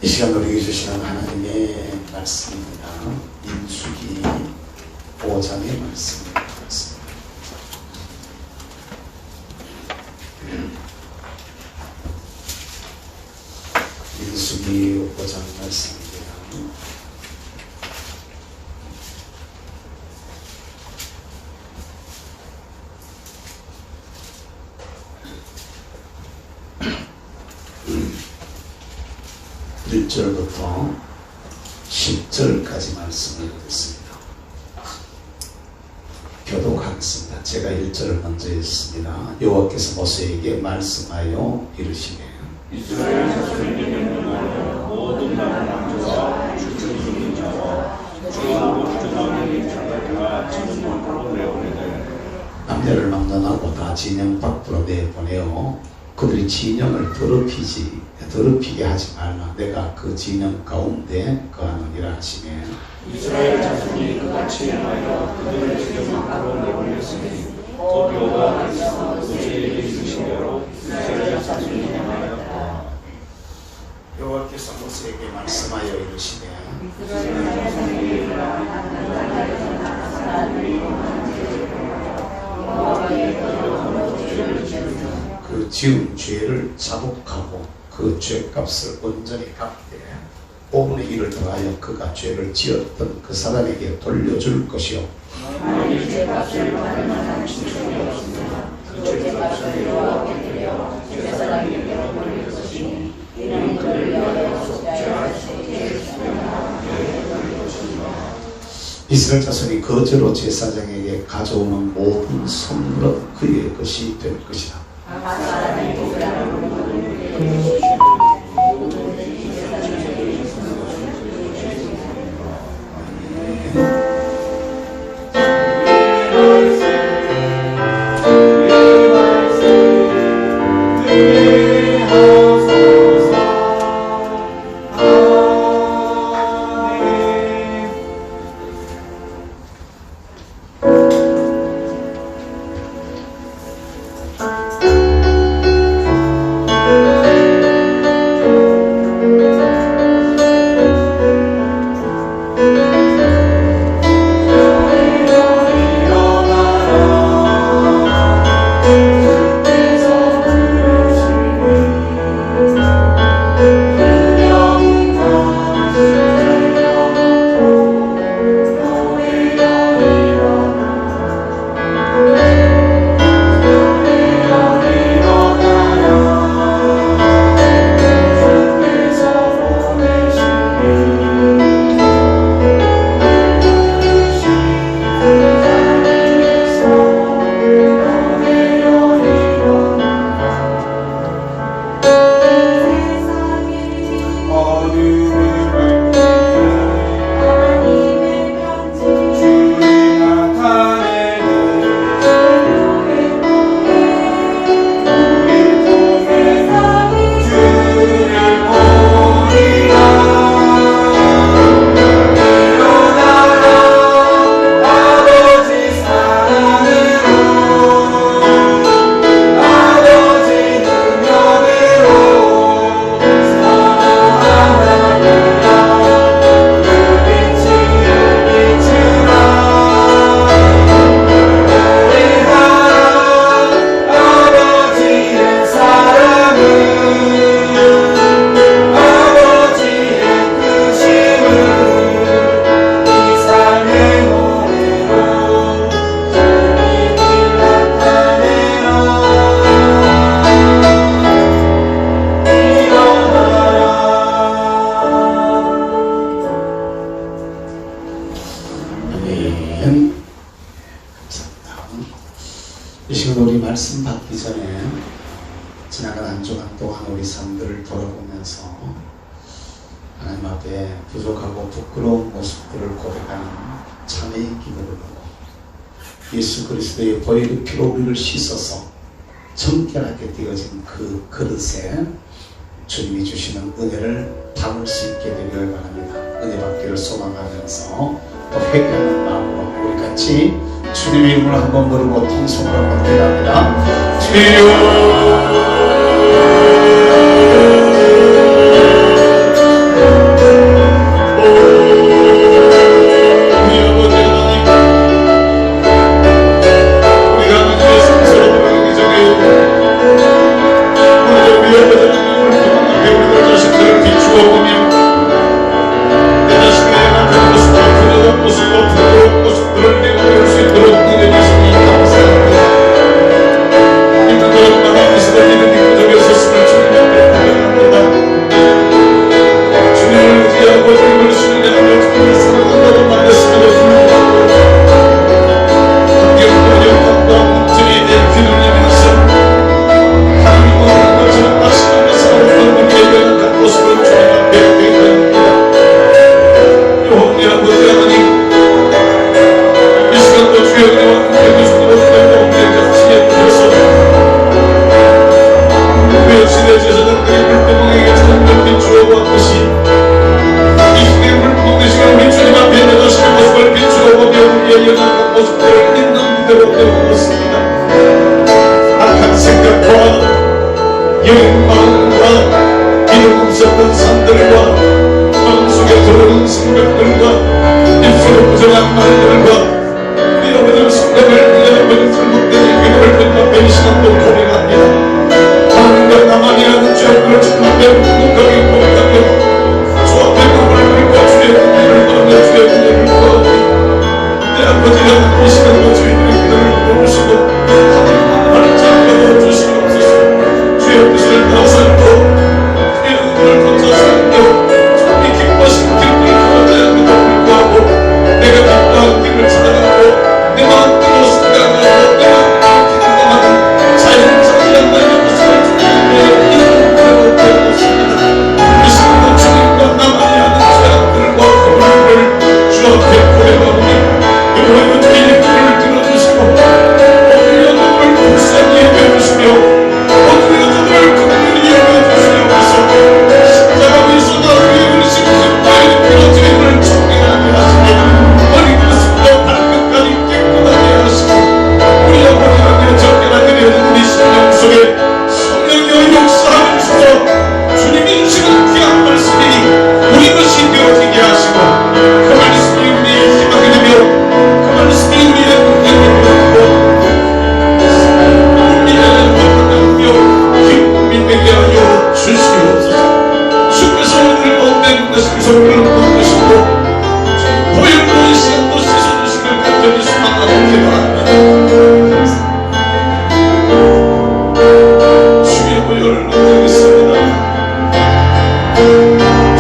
이 시간 우리에게 주시는 하나님의 말씀입니다. 민수기 5장의 말씀입니다. 민수기 5장 말씀입니다. (1절부터) (10절까지) 말씀을 읽겠습니다. 교독하겠습니다. 제가 1절을 먼저 읽습니다. 여호와께서 모세에게 말씀하여 이르시되 이스라엘 자손에게 명령하여 모든 남남자와 주춤 자와 주하고 주정의 자가 진영 밖으로 내보내되 남녀를 막론하고 다 진영 밖으로 내보내어 그들이 진영을 더럽히게 하지 말라. 내가 그 진영 가운데 거하느니라 하시며 이스라엘 자손이 그같이 행하여 그들을 진영 밖으로 내보냈으니 곧 여호와께서 모세에게 이르신 대로 이스라엘 자손이 행하였다. 여호와께서 모세에게 말씀하여 이르시되 그 지은 죄를 자복하고 그 죄값을 온전히 갚되 5분의 1을 더하여 그가 죄를 지었던 그 사람에게 돌려줄 것이요 만일 죄값을 받을 만한 친척이 없으나 그 죄값을 여호와께 드려 제사장에게 돌릴 것이니 이는 그를 위하여 속죄할 수 있게 수령하게 것이니라. 이스라엘 자손이 거제로 제사장에게 가져오는 모든 선물은 그의 것이 될 것이다. 이 시간 우리 말씀 받기 전에 지나간 한 주간 동안 우리 삶들을 돌아보면서 하나님 앞에 부족하고 부끄러운 모습들을 고백하는 참회의 기도를 하고 예수 그리스도의 보혈의 피로 우리를 씻어서 정결하게 되어진 그 그릇에 주님이 주시는 은혜를 담을 수 있게 되기를 바랍니다. 은혜 받기를 소망하면서 또 회개하는 마음으로 우리 같이 주님의 이름을 한번 부르고 통성으로 한번 기도합니다. 주여 생각들과 입술로 부정한 말들과 우리 아버지의 성령을 우리 아버지 잘못된 얘기를 변신한 또 고백합니다. 하나님과 나만이 아는 죄악을 정말 묵묵하게 고백하며 주 앞에 눈을 들고 주의 은혜를 구하며 주의 은혜를 구하며 내 아버지가 이 시간도 주인의 기도를 부르시고 하나님을 잡아줘 주시옵소서. 주의 뜻을 다 살고 주의 은혜를 던져 살며 주님이 기뻐하신 길을 걸어야 함에도 불구하고 내가 기뻐한 길을 찾아가고 내 마음대로 생각하고 내 마음대로 기도하는 자연스러운 나의 모습을 주님의 이름으로 배웠습니다. 이 시간도 주님과 나만이 아는 죄악들과 허물을 주 앞에 고백하오니 여호와여 주의 길을 들어주시고 오늘여 눈을 불쌍히 여겨주시며 오늘여 눈을 긍휼히 여겨주시옵소서. 십자가 위에서 나를 위해 그리신 그리스도의 피로 죄인을 정결하게 하시고 머리 끝부터 발끝까지 깨끗하게 하시고 우리 아버지가 정결하게 되는 우리 심령 속에 성령의 역사를 주셔 주님이 주시는 귀한 말씀이 우리 것이 되어지게 하시고 그 말씀이 우리의 희망이 되며 그 말씀이 우리의 능력이 되고 우리의 환영이며 기쁨이 되게 하여 주시옵소서. 주께서 오늘 얻는 것을 성령을 얻는 것이고 보혈로 이 시간도 씻어주시길 간절히 소망하고 기도합니다. 주의 보혈을 얻겠습니다.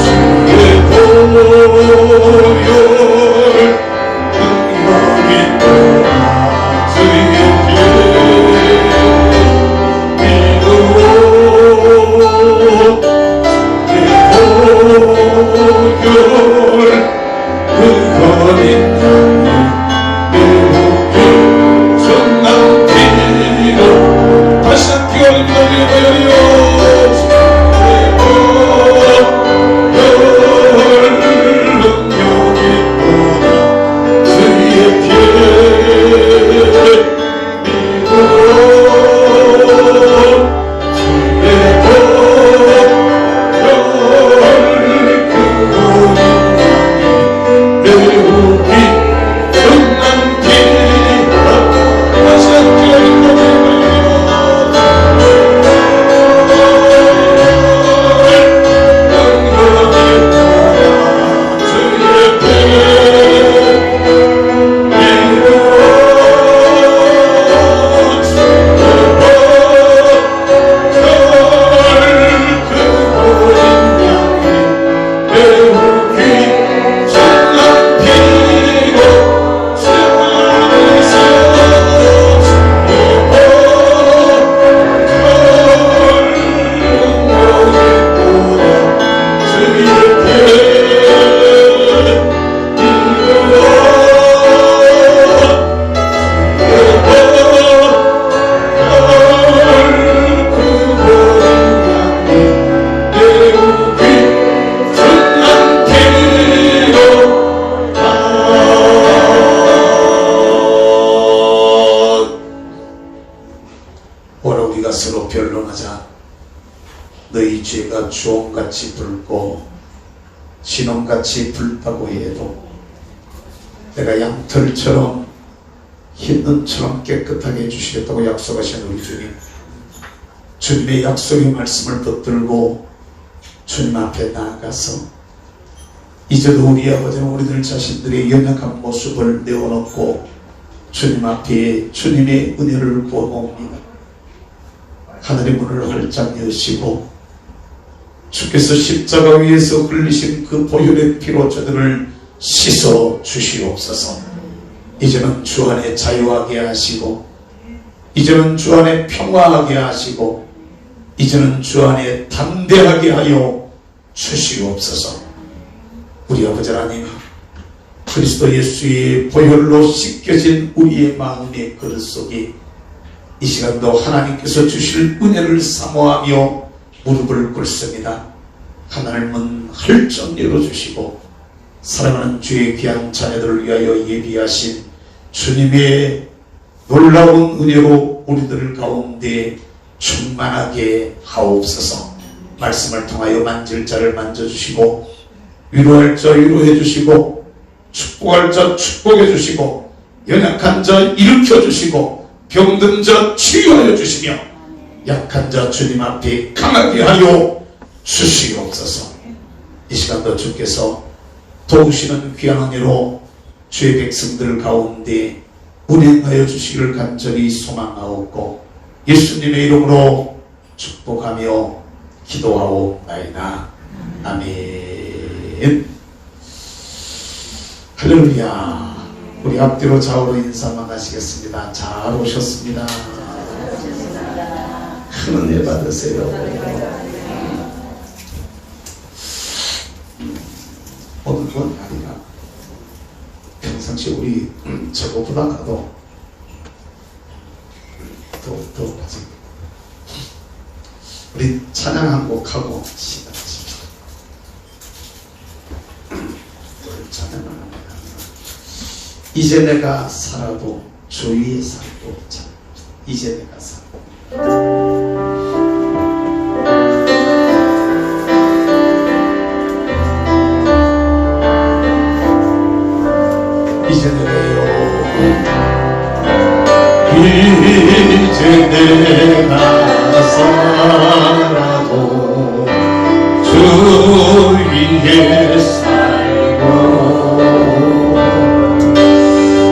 주의 보혈 너희 죄가 주홍같이 붉고 진홍같이 붉다고 해도 내가 양털처럼 흰 눈처럼 깨끗하게 해주시겠다고 약속하신 우리 주님, 주님의 약속의 말씀을 붙들고 주님 앞에 나아가서 이제도 우리 아버지는 우리들 자신들의 연약한 모습을 내어놓고 주님 앞에 주님의 은혜를 구하옵니다. 하늘의 문을 활짝 여시고 주께서 십자가 위에서 흘리신 그 보혈의 피로 저들을 씻어 주시옵소서. 이제는 주 안에 자유하게 하시고, 이제는 주 안에 평화하게 하시고, 이제는 주 안에 담대하게 하여 주시옵소서. 우리 아버지 하나님, 그리스도 예수의 보혈로 씻겨진 우리의 마음의 그릇 속에 이 시간도 하나님께서 주실 은혜를 사모하며 무릎을 꿇습니다. 하나님은 활짝 열어주시고 사랑하는 주의 귀한 자녀들을 위하여 예비하신 주님의 놀라운 은혜로 우리들 가운데 충만하게 하옵소서. 말씀을 통하여 만질 자를 만져주시고 위로할 자 위로해 주시고, 축복할 자 축복해 주시고, 연약한 자 일으켜 주시고, 병든 자 치유하여 주시며, 약한 자 주님 앞에 강하게 하여 주시옵소서. 이 시간도 주께서 도우시는 귀한 은혜로 주의 백성들 가운데 운행하여 주시기를 간절히 소망하옵고, 예수님의 이름으로 축복하며 기도하옵나이다. 아멘. 할렐루야. 우리 앞뒤로 좌우로 인사만 하시겠습니다. 잘 오셨습니다. 큰 은혜 받으세요. 오늘은 아니라 평상시 우리 저거보다가도 더 가지. 우리 찬양 한 곡 하고 시작하십시다. 찬양을 합니다. 이제 내가 살아도 주 위에 살고 참. 이제 내가 살고. 이제 내가 살아도 주 위에 살고,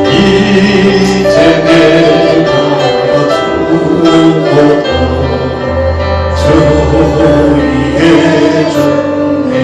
이제 내가 죽어도 주 위에 죽네.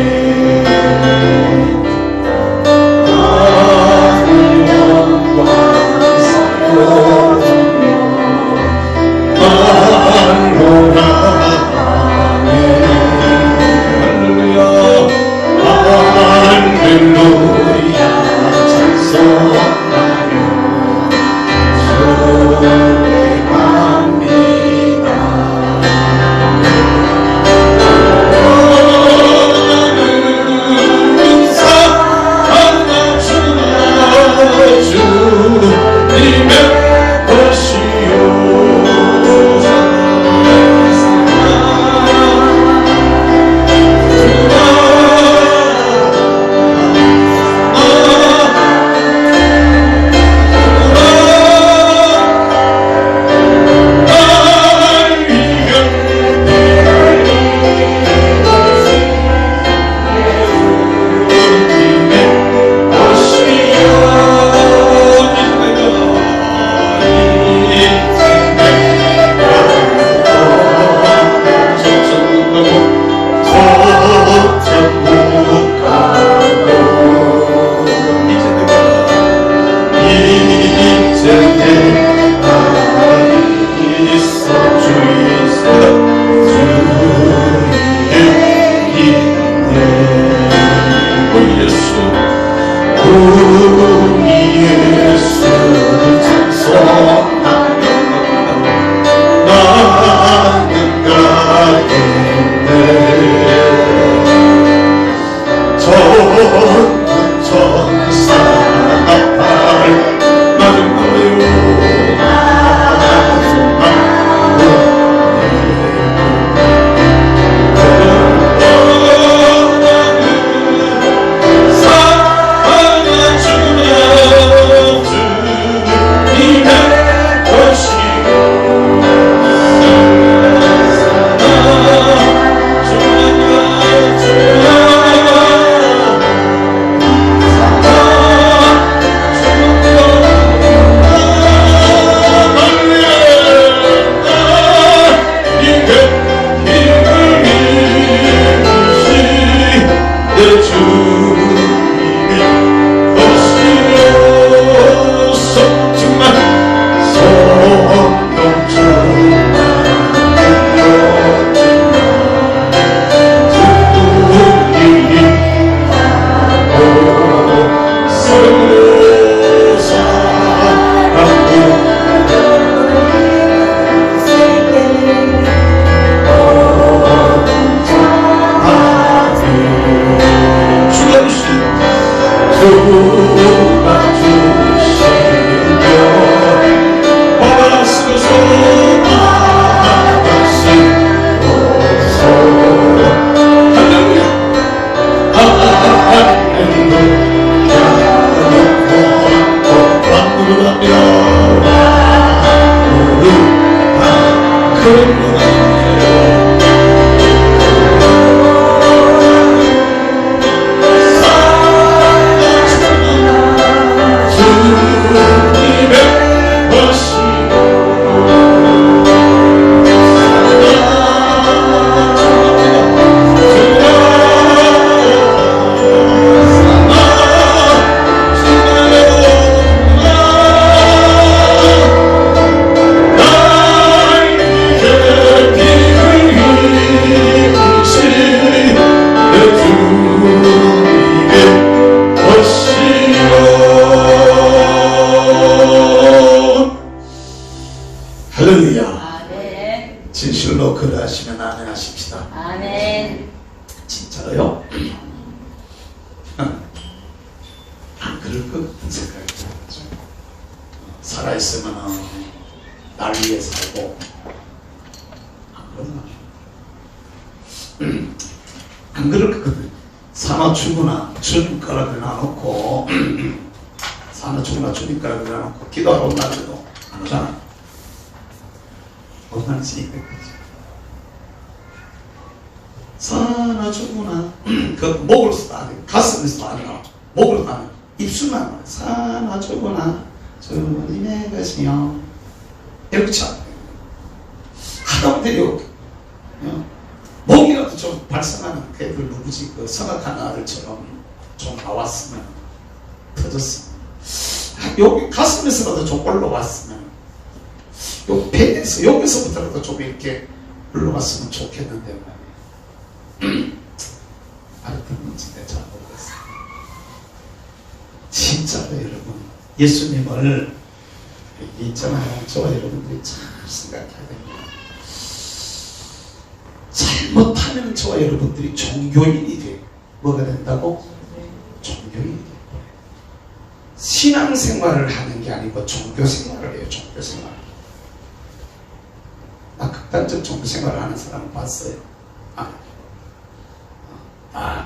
있으면 날 위해 살고 안 그럴 거거든. 산후추구나 주님가락을 놔놓고 산후추구나 주님가락을 놔놓고 기도하러 온다고 안 오잖아. 얼마나지 산후추구나 그 목으로서도 안 돼. 가슴에서도 안 나와. 목으로도 안 나와. 입술만 나와. 산후추구나 주님의 것이요 이렇게 참 하다못해 목이라도 좀 발성하는 애들 누구지 그 성악한 아들처럼 좀 나왔으면 터졌으면 여기 가슴에서라도 좀 올라왔으면 요 배에서 여기서부터라도 좀 이렇게 올라왔으면 좋겠는데 말이에요. 알았던지 내가 잘 모르겠어요. 진짜로 여러분 예수님을 있잖아요. 저와 여러분들이 잘 생각해야 됩니다. 잘못하면 저와 여러분들이 종교인이 돼요. 뭐가 된다고? 종교인이 돼요. 신앙생활을 하는 게 아니고 종교생활을 해요. 종교생활. 나 극단적 종교생활을 하는 사람을 봤어요.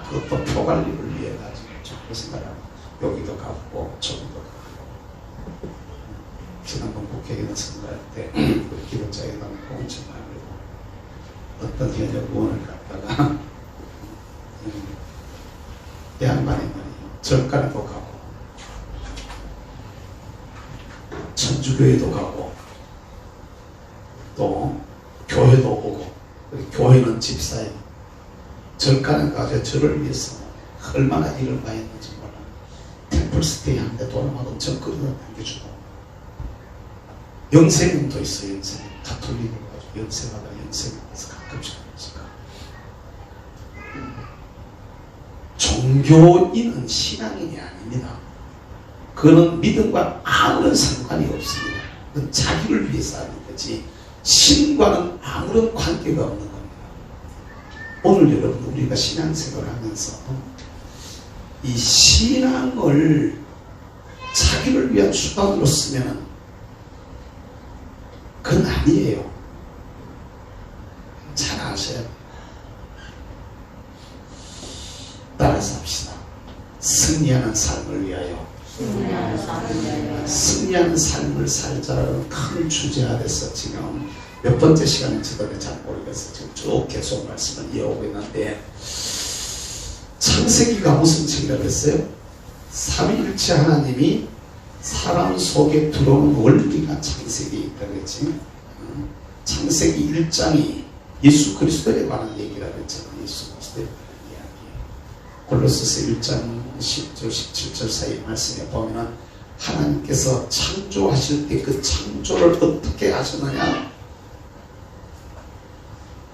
그것도 표관리를 위해 가지고 종교생활을 하고 여기도 가고 저기도 가고. 지난번 국회의원 선거할 때 우리 기독자회당 공천하고 어떤 현역 의원을 갖다가 양반이 말이에요. 절간에도 가고 천주교회도 가고 또 교회도 오고 교회는 집사에 절간에 가서 저를 위해서 얼마나 일을 많이 했는지 몰라. 템플스테이 하는데 돈을 엄청 끌어다 남겨주고 영세님도 있어요. 영세님 가톨릭을 가지고 영세마다 영세님 가서 가끔씩 종교인은 신앙인이 아닙니다. 그는 믿음과 아무런 상관이 없습니다. 그건 자기를 위해서 하는 거지 신과는 아무런 관계가 없는 겁니다. 오늘 여러분 우리가 신앙생활을 하면서 이 신앙을 자기를 위한 수단으로 쓰면 그건 아니에요. 잘 아셔야 돼요. 따라서 합시다. 승리하는 삶을 위하여 승리하는 삶을 살자라는 큰 주제 아래서 지금 몇 번째 시간인지도 잘 모르겠어요. 지금 쭉 계속 말씀을 이어오고 있는데 창세기가 무슨 책이라고 했어요? 삼위일체 하나님이 사람 속에 들어오는 원리가 창세기에 있다고 했지. 창세기 1장이 예수 그리스도에 관한 얘기라고 했잖아요. 예수 그리스도에 관한 이야기. 골로새서 1장 10절 17절 사이 말씀에 보면은 하나님께서 창조하실 때 그 창조를 어떻게 하셨느냐?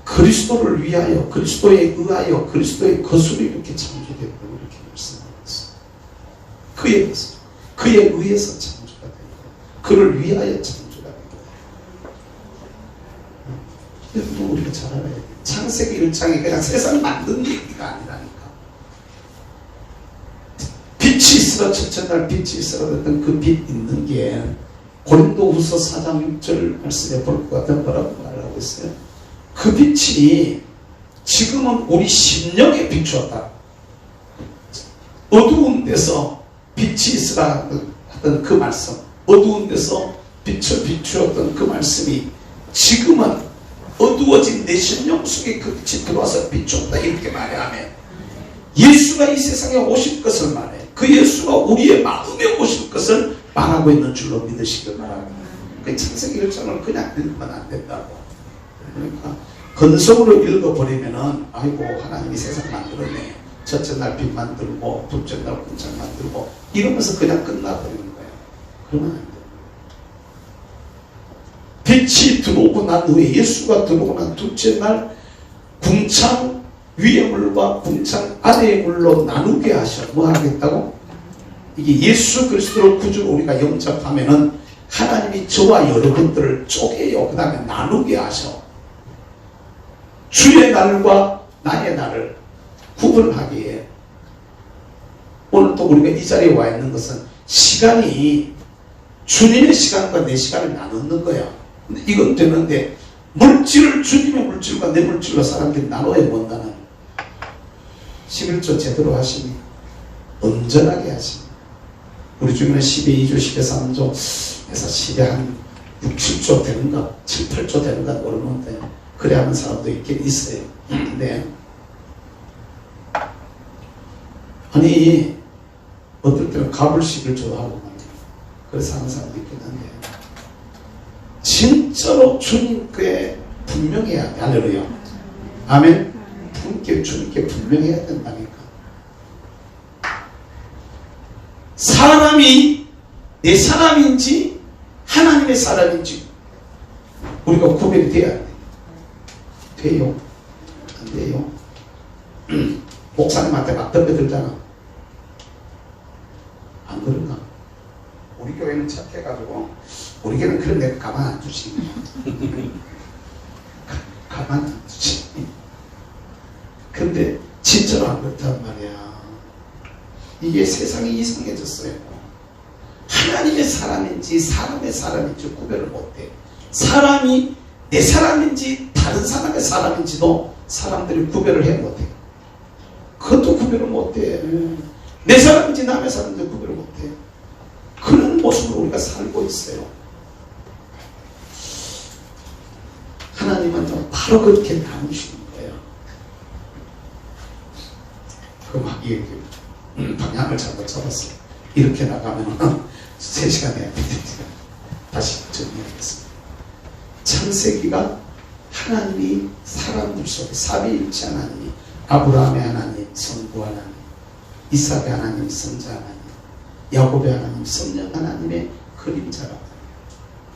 그리스도를 위하여, 그리스도에 의하여, 그리스도의 것으로 이렇게 창조됐다고 이렇게 말씀하고 있어요. 그의 것으로, 그에 의해서 창조가 된 거예요. 그를 위하여 창조가 된 거예요. 여러분 우리가 잘 알아야 돼요. 창세기 1장이 그냥 세상 만든 얘기가 아니라니까. 빛이 있으라 첫째 날 빛이 있으라 했던 그 빛 있는 게 고린도후서 4장 6절 말씀에 볼 것 같은 뭐라고 말하고 있어요. 그 빛이 지금은 우리 심령에 비추었다. 어두운 데서 빛이 있으라 하던 그 말씀, 어두운 데서 빛을 비추었던 그 말씀이 지금은 어두워진 내 심령 속에 그 빛이 들어와서 비추었다 이렇게 말하면 예수가 이 세상에 오실 것을 말해. 그 예수가 우리의 마음에 오실 것을 말하고 있는 줄로 믿으시길 바랍니다. 그 창세기 1장을 그냥 읽으면 안 된다고. 그러니까 건성으로 읽어버리면은 아이고 하나님이 세상 만들었네. 첫째 날 빛 만들고 둘째 날 궁창 만들고 이러면서 그냥 끝나버리는 거예요. 그러면 안 돼요. 빛이 들어오고 난 후에 예수가 들어오고 난 둘째 날 궁창 위의 물과 궁창 아래의 물로 나누게 하셔. 뭐 하겠다고? 이게 예수 그리스도를 구주로 우리가 영접하면은 하나님이 저와 여러분들을 쪼개요. 그 다음에 나누게 하셔. 주의 날과 나의 날을 구분하기에 오늘 또 우리가 이 자리에 와 있는 것은 시간이 주님의 시간과 내 시간을 나누는 거야. 근데 이건 되는데 물질을 주님의 물질과 내 물질로 사람들이 나눠야 본다는 11조 제대로 하시니 온전하게 하시니 우리 중에는 10에 2조 10에 3조 해서 10에 한 6, 7조 되는가 7, 8조 되는가 모르는데 그래 하는 사람도 있긴 있어요. 근데 아니 어떨 때는 갑을 11조도 하고 말이야. 그래서 하는 사람도 있긴 한데 진짜로 주님께 분명해야 돼. 할렐루야. 아멘. 주님께 분명해야 된다니까. 사람이 내 사람인지 하나님의 사람인지 우리가 구별이 돼야 돼. 돼요? 안 돼요? 목사님한테 막 덤벼들잖아. 안 그런가? 우리 교회는 착해가지고 우리 교회는 그런 데 가만 안 두지. 가만 안 두지. 근데 진짜로 안 그렇단 말이야. 이게 세상이 이상해졌어요. 하나님의 사람인지 사람의 사람인지 구별을 못해. 사람이 내 사람인지 다른 사람의 사람인지도 사람들이 구별을 해 못해. 그것도 구별을 못해. 내 사람인지 남의 사람인지 구별을 못해. 그런 모습으로 우리가 살고 있어요. 하나님은 바로 그렇게 나누시는 거예요. 그럼 이게 방향을 잘못 잡았어요. 이렇게 나가면 3시간 해야 되니까 다시 정리하겠습니다. 창세기가 하나님이 사람들 속에 삼위일체 하나님이 아브라함의 하나님, 성부 하나님, 이삭의 하나님, 선자 하나님, 야곱의 하나님, 성령 하나님의 그림자라.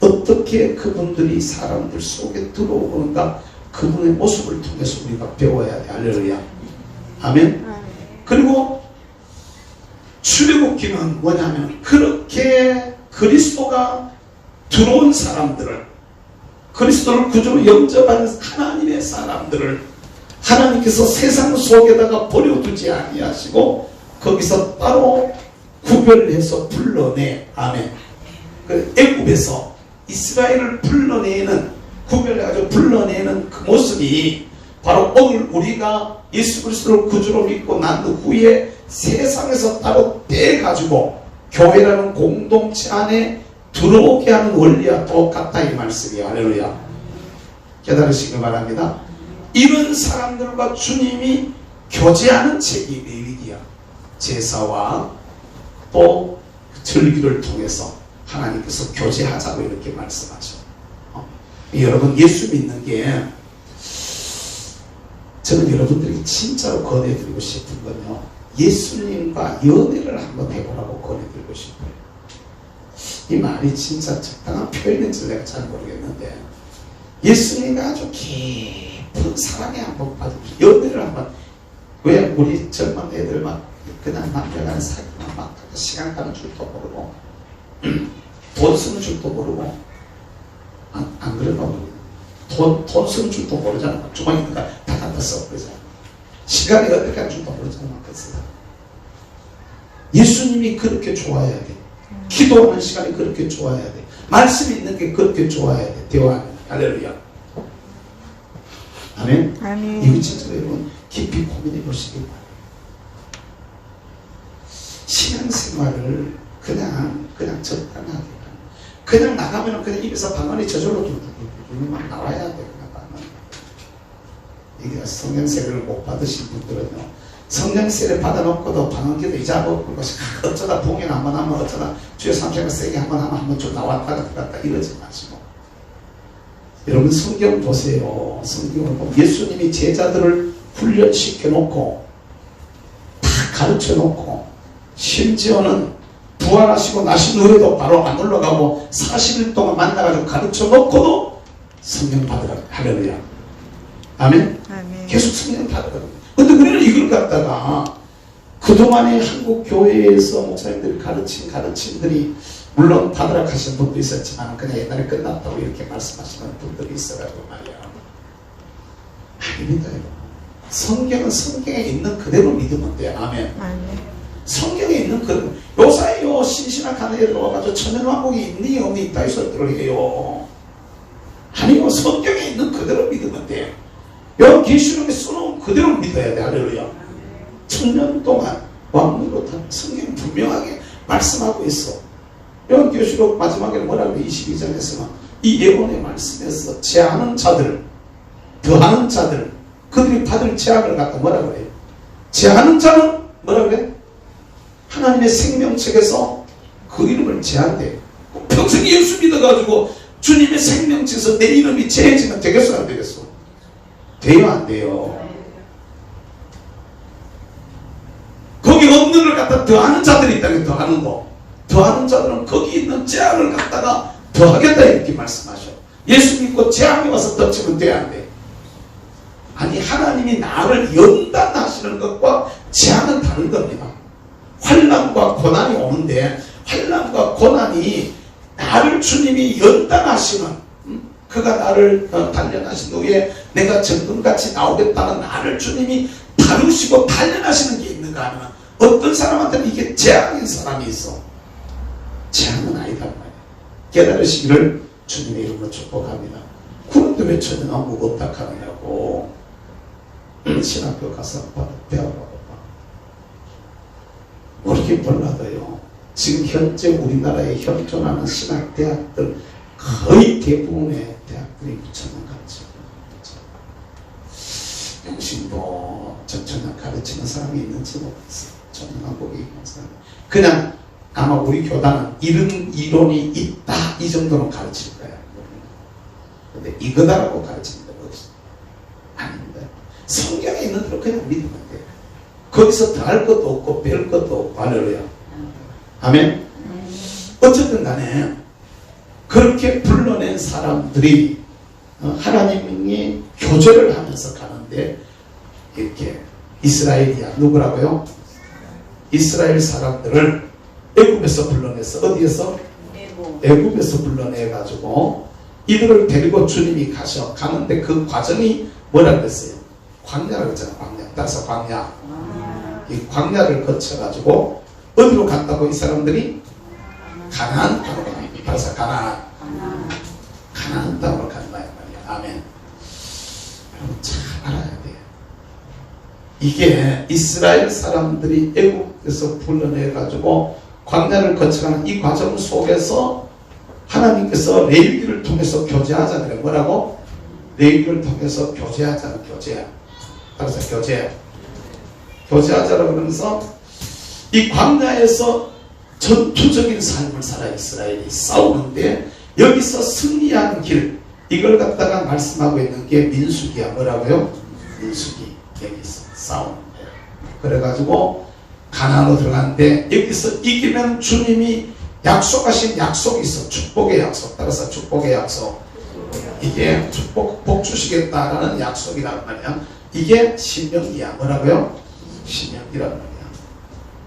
어떻게 그분들이 사람들 속에 들어오는가 그분의 모습을 통해서 우리가 배워야 돼. 할렐루야. 아멘. 그리고 출애굽기는 뭐냐면 그렇게 그리스도가 들어온 사람들을 그리스도를 구주로 영접하는 하나님의 사람들을 하나님께서 세상 속에다가 버려두지 아니하시고 거기서 따로 구별해서 불러내. 아멘. 그 애굽에서 이스라엘을 불러내는 구별해가지고 불러내는 그 모습이 바로 오늘 우리가 예수 그리스도를 구주로 믿고 난 후에 세상에서 따로 떼가지고 교회라는 공동체 안에 들어오게 하는 원리와 똑같다 이 말씀이에요. 할렐루야. 깨달으시길 바랍니다. 이런 사람들과 주님이 교제하는 책이 레위기야. 제사와 또 절기를 통해서 하나님께서 교제하자고 이렇게 말씀하죠. 여러분 예수 믿는 게 저는 여러분들에게 진짜로 권해드리고 싶은 건요. 예수님과 연애를 한번 해보라고 권해드리고 싶어요. 이 말이 진짜 적당한 표현인지 내가 잘 모르겠는데 예수님과 아주 깊은 사랑에 한번 빠져보세요. 연애를 한번. 왜 우리 젊은 애들 막 그냥 남녀간 사귀만 막 시간 가는 줄도 모르고 돈 쓰는 줄도 모르고 안 그러나 모르겠네. 돈 쓰는 줄도 모르잖아. 주머니가 다 갖다 써 그러잖아. 시간이 어떻게 하는 줄도 모르잖아. 그래서 예수님이 그렇게 좋아해야 돼. 기도하는 시간이 그렇게 좋아해야 돼. 말씀 있는 게 그렇게 좋아해야 돼. 대화하는. 할렐루야. 아멘. 아멘. 이거 진짜 여러분 깊이 고민해 보시기 바랍니다. 신앙생활을 그냥 적당하게 그냥 나가면 그냥 입에서 방언이 저절로 막 나와야 돼. 그냥 방언. 이게 성령세례를 못 받으신 분들은요. 성령세례 받아놓고도 방언기도 잊어먹고 어쩌다 봉인 한번 하면 어쩌다 주여 삼생을 세게 한번 하면 한번 좀 나왔다가 들어갔다 이러지 마시고 여러분 성경 보세요. 성경을 보면 예수님이 제자들을 훈련시켜 놓고 다 가르쳐 놓고 심지어는 부활하시고 나신 후에도 바로 안 올라가고 40일 동안 만나가지고 가르쳐 놓고도 성령 받으라. 할렐루야. 아멘. 아멘. 계속 성령 받으라. 근데 우리는 이걸 갖다가 그동안에 한국 교회에서 목사님들이 가르친 가르침들이 물론 받으라 하신 분도 있었지만 그냥 옛날에 끝났다고 이렇게 말씀하시는 분들이 있어가지고 말이야. 아닙니다. 성경은 성경에 있는 그대로 믿으면 돼요. 아멘. 아멘. 성경에 있는 그 요사이요 신신한 가나에 들어와가지고 천연왕국이 있니 없니 있다 있었도록 해요. 아니요, 성경에 있는 그대로 믿으면 돼. 요 계시록에 써놓은 그대로 믿어야 돼. 할렐루야. 천년 동안 왕국으로 성경 분명하게 말씀하고 있어. 요 계시록 마지막에 뭐라고 그래? 22장에서는 이 예언의 말씀에서 제하는 자들, 더하는 자들, 그들이 받을 제약을 갖다 뭐라고 그래요? 제하는 자는 뭐라고 그래? 하나님의 생명책에서 그 이름을 제한대. 평생 예수 믿어가지고 주님의 생명책에서 내 이름이 제해지면 되겠어 안 되겠어? 돼요 안 돼요? 거기 없는 걸 갖다 더하는 자들이 있다는 더하는 거. 더하는 자들은 거기 있는 제약을 갖다가 더하겠다 이렇게 말씀하셔. 예수 믿고 제약이 와서 덮치면 돼 안 돼? 아니 하나님이 나를 연단하시는 것과 제한은 다른 겁니다. 환난과 고난이 오는데 환난과 고난이 나를 주님이 연단하시는 그가 나를 단련하신 후에 내가 정금같이 나오겠다는 나를 주님이 다루시고 단련하시는 게 있는가 하면 어떤 사람한테는 이게 재앙인 사람이 있어. 재앙은 아니단 말이야. 깨달으시기를 주님의 이름으로 축복합니다. 그런데 왜 천연왕국 없다 하느냐고. 신학교 가서 배워봐. 모르게 몰라도요. 지금 현재 우리나라에 현존하는 신학대학들 거의 대부분의 대학들이 천연같이 영신도 천연 가르치는 사람이 있는지 모르겠어요. 천연왕국이 있는 사람. 그냥 아마 우리 교단은 이런 이론이 있다 이 정도는 가르칠 거야. 근데 이거다라고 가르치는 데가 없어. 아닙니다. 성경에 있는 대로 그냥 믿으면 돼요. 거기서 더할 것도 없고 뺄 것도 없고. 할렐루야. 아멘. 어쨌든 간에 그렇게 불러낸 사람들이 하나님이 교제를 하면서 가는데 이렇게 이스라엘이야. 누구라고요? 이스라엘 사람들을 애굽에서 불러내서 어디에서? 애굽에서 불러내가지고 이들을 데리고 주님이 가는데 그 과정이 뭐라 그랬어요? 광야라고 했잖아. 광야. 따라서 광야. 이 광야를 거쳐가지고 어디로 갔다고 이 사람들이? 가나안 땅으로 갑니다. 따라서 가나안 땅으로 간다 말이야. 아멘. 여러분 잘 알아야 돼요. 이게 이스라엘 사람들이 애국에서 불러내가지고 광야를 거쳐가는 이 과정 속에서 하나님께서 레위기를 통해서 교제하자 그래. 뭐라고? 레위기를 통해서 교제하자는 교제야. 따라서 교제하자라고 그러면서 이 광야에서 전투적인 삶을 살아 이스라엘이 싸우는데 여기서 승리하는 길 이걸 갖다가 말씀하고 있는 게 민수기야. 뭐라고요? 민수기. 여기서 싸우는 거예요. 그래가지고 가나안으로 들어가는데 여기서 이기면 주님이 약속하신 약속이 있어. 축복의 약속. 따라서 축복의 약속. 이게 복 주시겠다라는 약속이란 말이야. 이게 신명기야. 뭐라고요? 신명기란 말이야.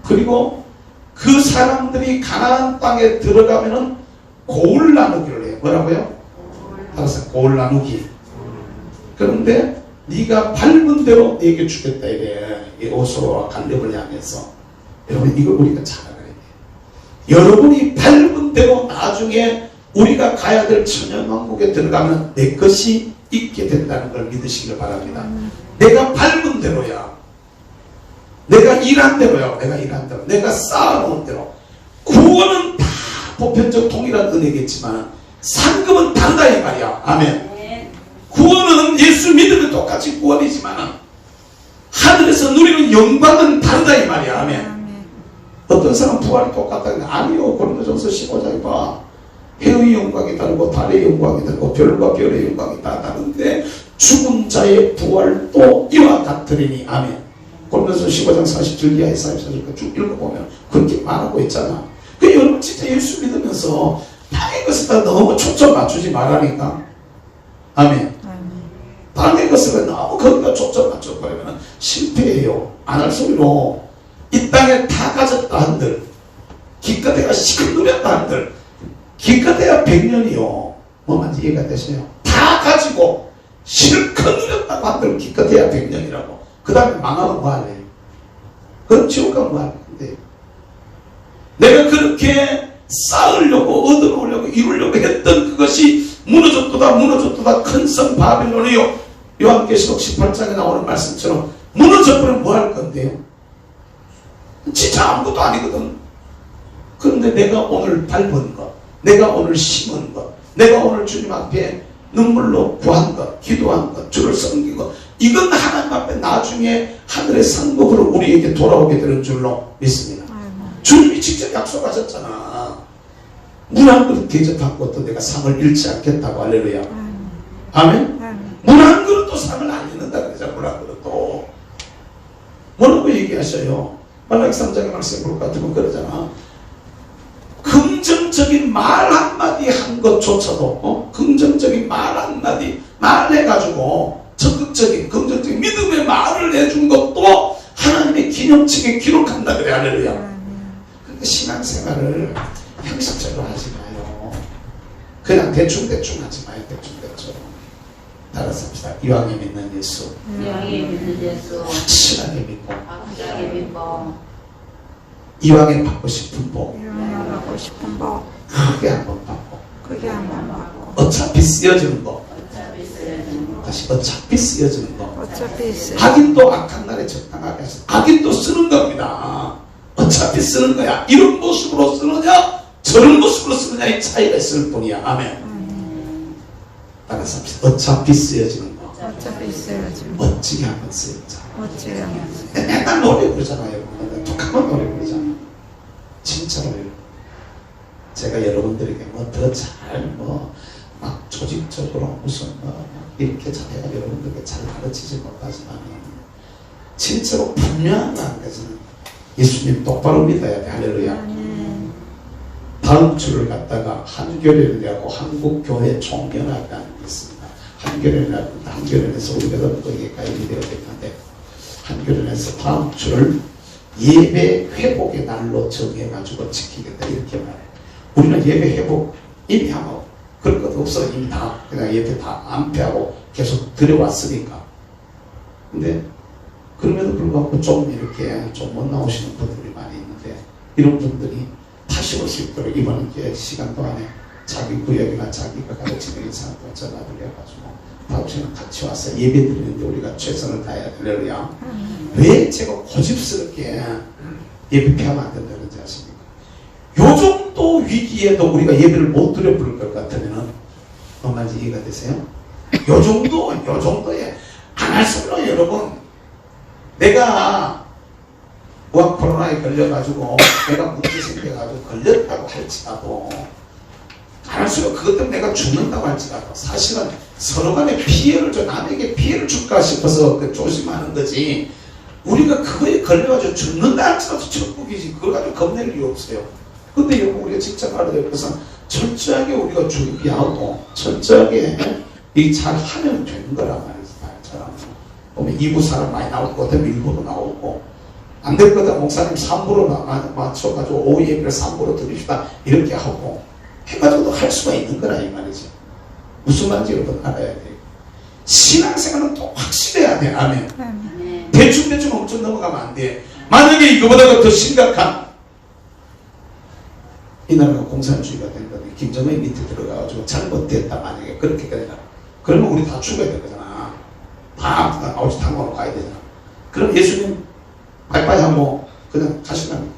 그리고 그 사람들이 가나안 땅에 들어가면은 고을 나누기를 해요. 뭐라고요? 따라서 고을 나누기. 그런데 네가 밟은 대로 네게 주겠다 이래. 이 오소와 갈렙을 향해서. 여러분 이걸 우리가 잘 알아야 돼요. 여러분이 밟은 대로 나중에 우리가 가야 될 천연왕국에 들어가면 내 것이 있게 된다는 걸 믿으시길 바랍니다. 내가 밟은 대로야. 내가 일한 대로야. 내가 쌓아놓은 대로. 구원은 다 보편적 동일한 은혜겠지만 상급은 다르다 이 말이야. 아멘. 구원은 예수 믿으면 똑같이 구원이지만 하늘에서 누리는 영광은 다르다 이 말이야. 아멘. 어떤 사람은 부활이 똑같다. 아니요. 고린도전서 15장에 봐. 해의 영광이 다르고 달의 영광이 다르고 별과 별의 영광이 다 다른데 죽은 자의 부활도 이와 같으리니. 아멘. 고린도전서 15장 47 이하에 44절까지 쭉 읽어보면 그렇게 말하고 있잖아. 그 여러분 진짜 예수 믿으면서 땅의 것에다 너무 초점 맞추지 말라니까. 아멘. 땅의 것을 너무 거기다 초점 맞추고 그러면 실패해요. 안 할 소리로 이 땅에 다 가졌다 한들 기껏해야 시간 누렸다 한들 기껏해야 100년이요. 뭐만지 이해가 되세요? 다 가지고 실컷 누렸다고 한들 기껏해야 100년이라고. 그 다음에 망하면 뭐하래? 그럼 지옥 가면 뭐하래? 근데 내가 그렇게 쌓으려고 얻어놓으려고 이루려고 했던 그것이 무너졌도다 큰 성 바빌론이요. 요한계시록 18장에 나오는 말씀처럼 무너져버리면 뭐 할 건데요? 진짜 아무것도 아니거든. 그런데 내가 오늘 밟은 것, 내가 오늘 심은 것, 내가 오늘 주님 앞에 눈물로 구한 것, 기도한 것, 주를 섬긴 것, 이건 하나님 앞에 나중에 하늘의 상급으로 우리에게 돌아오게 되는 줄로 믿습니다. 주님이 직접 약속하셨잖아. 물 한 그릇 대접한 것도 내가 상을 잃지 않겠다고. 할렐루야. 아멘. 물 한 그릇도 상을 안 잃는다 그러잖아. 물 한 그릇도. 뭐라고 얘기하셔요? 말라기 3장의 말씀 볼 것 같으면 그러잖아. 긍정적인 말 한마디 한 것조차도 긍정적인 말 한마디 말해가지고 적극적인 긍정적인 믿음의 말을 해준 것도 하나님의 기념책에 기록한다 그래. 할렐루야. 그러니까 신앙생활을 형식적으로 하지 마요. 그냥 대충대충 하지 마요. 대충대충. 따라서 합시다. 이왕에 믿는 예수, 확실하게 믿고 이왕에 받고 싶은 복, 크게 한번 받고 어차피 쓰여지는 거, 다시 어차피 쓰여지는 거, 하긴 또 악한 날에 적당하게 하시, 하긴 또 쓰는 겁니다. 어차피 쓰는 거야. 이런 모습으로 쓰느냐 저런 모습으로 쓰느냐의 차이가 있을 뿐이야. 아멘. 따라서 합시다. 어차피 쓰여지는 거, 멋지게 한번 쓰여자. 맨날 노래 부르잖아요. 독하면 노래 부르잖아요. 진짜로요. 제가 여러분들에게 뭐 더 잘 막 조직적으로 무슨 이렇게 잘해야 여러분들에게 잘 가르치지 못하지만 진짜로 분명한 것은 예수님 똑바로 믿어야 돼. 할렐루야. 다음 주를 갖다가 한교련이라고 한국교회 총연합회가 있습니다. 한교련에서 우리가 거기에 가입이 되어 있는데 한교련에서 다음 주를 예배 회복의 날로 정해가지고 지키겠다 이렇게 말해. 우리는 예배 회복 이미 하고 그런 것 없어. 이미 다 그냥 예배 다 안패하고 계속 들여왔으니까. 근데 그럼에도 불구하고 좀 이렇게 좀 못 나오시는 분들이 많이 있는데 이런 분들이 다시 올 수 있도록 이번 시간 동안에 자기 구역이나 자기가 가르치는 사람들 전화를 해가지고 다음 시간 같이 와서 예배 드리는데 우리가 최선을 다해야 되려야. 왜 제가 고집스럽게 예배 피하면 안 된다는지 아십니까? 요 정도 위기에도 우리가 예배를 못 드려 부를 것 같으면 뭔 말인지 이해가 되세요? 요 정도에 안 할 수는 여러분, 내가 무학 코로나에 걸려가지고 내가 문제 생겨가지고 걸렸다고 할지라도 안 할수록 그것 때문에 내가 죽는다고 할지라도 사실은 서로 간에 피해를 줘, 남에게 피해를 줄까 싶어서 조심하는 거지. 우리가 그거에 걸려가지고 죽는다 할지라도 천국이지. 그걸 가지고 겁낼 이유 없어요. 근데 여러분 우리가 진짜 알아야 될 것은 철저하게 우리가 준비하고 철저하게 이 잘 하면 되는 거란 말이지. 잘하면. 보면 2부 사람 많이 나올 것 같으면 1부로 나오고 안 될 거다 목사님 3부로 맞춰가지고 오후 예배를 3부로 드립시다 이렇게 하고 해가지고도 할 수가 있는 거라 이 말이지. 무슨 말인지 여러분 알아야 돼요. 신앙생활은 또 확실해야 돼. 아멘. 대충 엄청 넘어가면 안 돼. 만약에 이거보다 더 심각한 이 나라가 공산주의가 된다면 김정은이 밑에 들어가가지고 잘못됐다 만약에 그렇게 된다 그러면 우리 다 죽어야 될 거잖아. 다 아우지 탕으로 가야 되잖아. 그럼 예수님 바이바이 하고 그냥 가시라는 거야.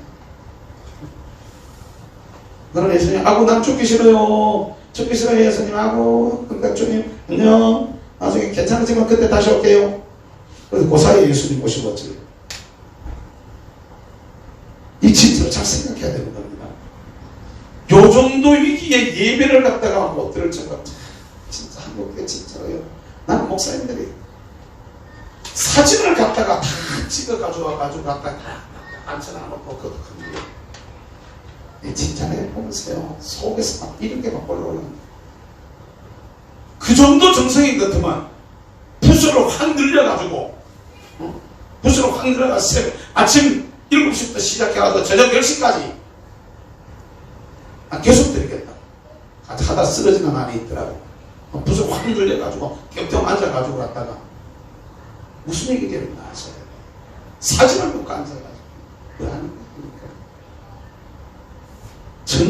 그럼 예수님 아고 난 죽기 싫어요. 죽기 싫어요 예수님. 아고 그러니까 주님 안녕 나중에 괜찮아지면 그때 다시 올게요. 그래서 그 사이에 예수님 모시고 왔지. 이 진짜로 잘 생각해야 되는 겁니다. 요 정도 위기에 예배를 갖다가 못 들을 정도. 진짜 한국에 진짜로요. 나는 목사님들이 사진을 갖다가 다 찍어가지고 갖다가 앉혀놔놓고 그것도 큰일이에요. 진짜로 보면서요. 속에서 막 이런 게 막 올라오는 그 정도 정성인 것 같으면 부스로 확 늘려가지고 부스로 확 늘려가서 아침 7시부터 시작해가지고 저녁 10시까지 계속 드리겠다. 하다 쓰러지는 안에 있더라고. 부스로 확 늘려가지고 겹겹 앉아가지고 갔다가 무슨 얘기 되는가 하셔야 돼. 사진을 놓고 앉아가지고 왜 하는 겁니까?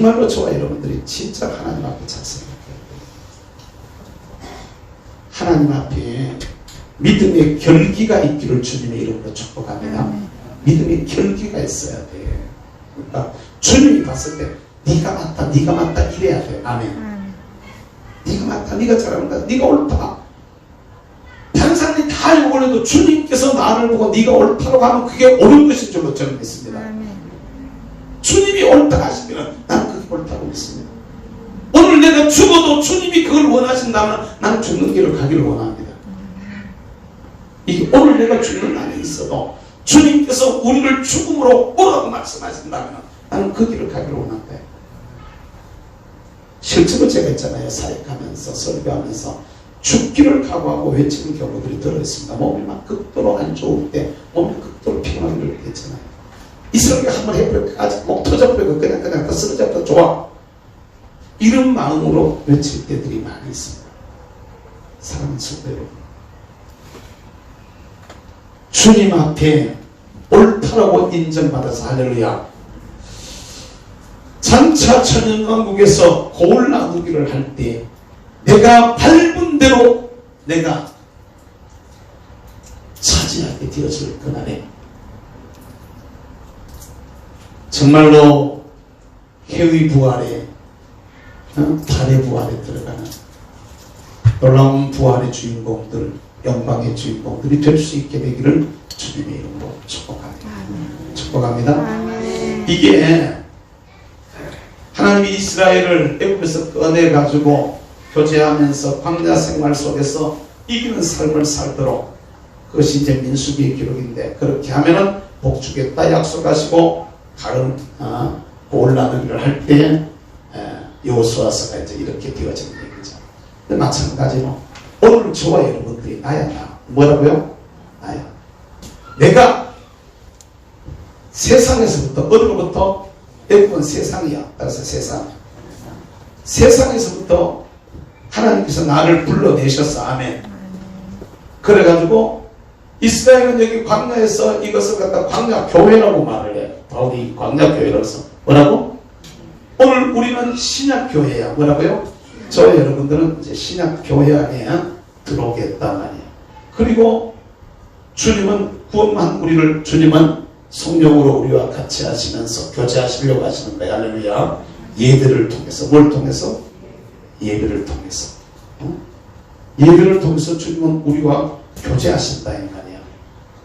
정말로 저와 여러분들이 진짜 하나님 앞에 잘 생각해야 돼요. 하나님 앞에 믿음의 결기가 있기를 주님의 이름으로 축복합니다. 믿음의 결기가 있어야 돼. 그러니까 주님이 봤을 때 네가 맞다, 네가 맞다 이래야 돼. 아멘. 네가 맞다, 네가 잘한다, 네가 옳다. 다른 사람들이 다 욕을 해도 주님께서 나를 보고 네가 옳다고 하면 그게 옳은 것인 줄로 저는 믿습니다. 주님이 옳다 하시면 나는 그게 옳다고 믿습니다. 오늘 내가 죽어도 주님이 그걸 원하신다면 나는 죽는 길을 가기를 원합니다. 이게 오늘 내가 죽는 날이 있어도 주님께서 우리를 죽음으로 오라고 말씀하신다면 나는 그 길을 가기를 원한다. 실제로 제가 있잖아요. 사역하면서 설교하면서 죽기를 각오하고 외치는 경우들이 들어있습니다. 몸이 막 극도로 안 좋을 때, 몸이 극도로 피곤하게 했잖아요. 이 설교 한번 해버릴까? 아직 목 터져버리고 그냥 다 쓰러져도 좋아. 이런 마음으로 외칠 때들이 많이 있습니다. 사랑하는 성도 여러분, 주님 앞에 옳다라고 인정받아서 할렐루야. 장차 천연왕국에서 고을 나누기를 할 때 내가 밟은 대로 내가 차지하게 되어질 그날에 정말로 해의 부활에 달의 부활에 들어가는 놀라운 부활의 주인공들, 영광의 주인공들이 될 수 있게 되기를 주님의 이름으로 축복합니다. 축복합니다. 이게 하나님이 이스라엘을 애굽에서 꺼내가지고 교제하면서 광야 생활 속에서 이기는 삶을 살도록, 그것이 이제 민수기의 기록인데, 그렇게 하면은 복 주겠다 약속하시고 다른 고을 나누기를 할 때 여호수아서가 이제 이렇게 되어지는 얘기죠. 근데 마찬가지로 오늘 저와 여러분들이 나야 나. 뭐라고요? 나야. 내가 세상에서부터, 어디로부터? 애굽은 세상이야. 따라서 세상에서부터 하나님께서 나를 불러내셨어. 아멘. 그래가지고 이스라엘은 여기 광야에서 이것을 갖다 광야교회라고 말을 해. 바울이 광야교회로서 뭐라고? 오늘 우리는 신약교회야. 뭐라고요? 저와 여러분들은 이제 신약교회 안에 들어오겠다 말이에요. 그리고 주님은 구원한 우리를, 주님은 성령으로 우리와 같이 하시면서 교제하시려고 하시는 거야. 할렐루야. 예배를 통해서. 뭘 통해서? 예배를 통해서. 예배를 통해서 주님은 우리와 교제하신다 이 말이야.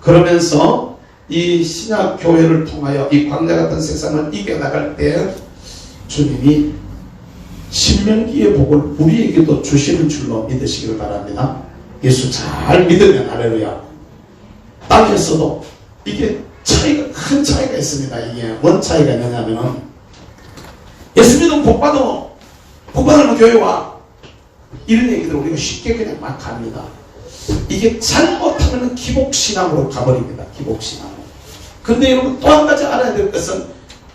그러면서 이 신약 교회를 통하여 이 광야 같은 세상을 이겨나갈 때 주님이 신명기의 복을 우리에게도 주시는 줄로 믿으시기를 바랍니다. 예수 잘 믿으면 할렐루야. 땅에서도 이게 큰 차이가 있습니다. 이게 뭔 차이가 있느냐면, 예수 믿으면 복 받으면 교회 와. 이런 얘기들 우리가 쉽게 그냥 막 합니다. 이게 잘못하면 기복신앙으로 가버립니다. 기복신앙으로. 근데 여러분 또 한 가지 알아야 될 것은,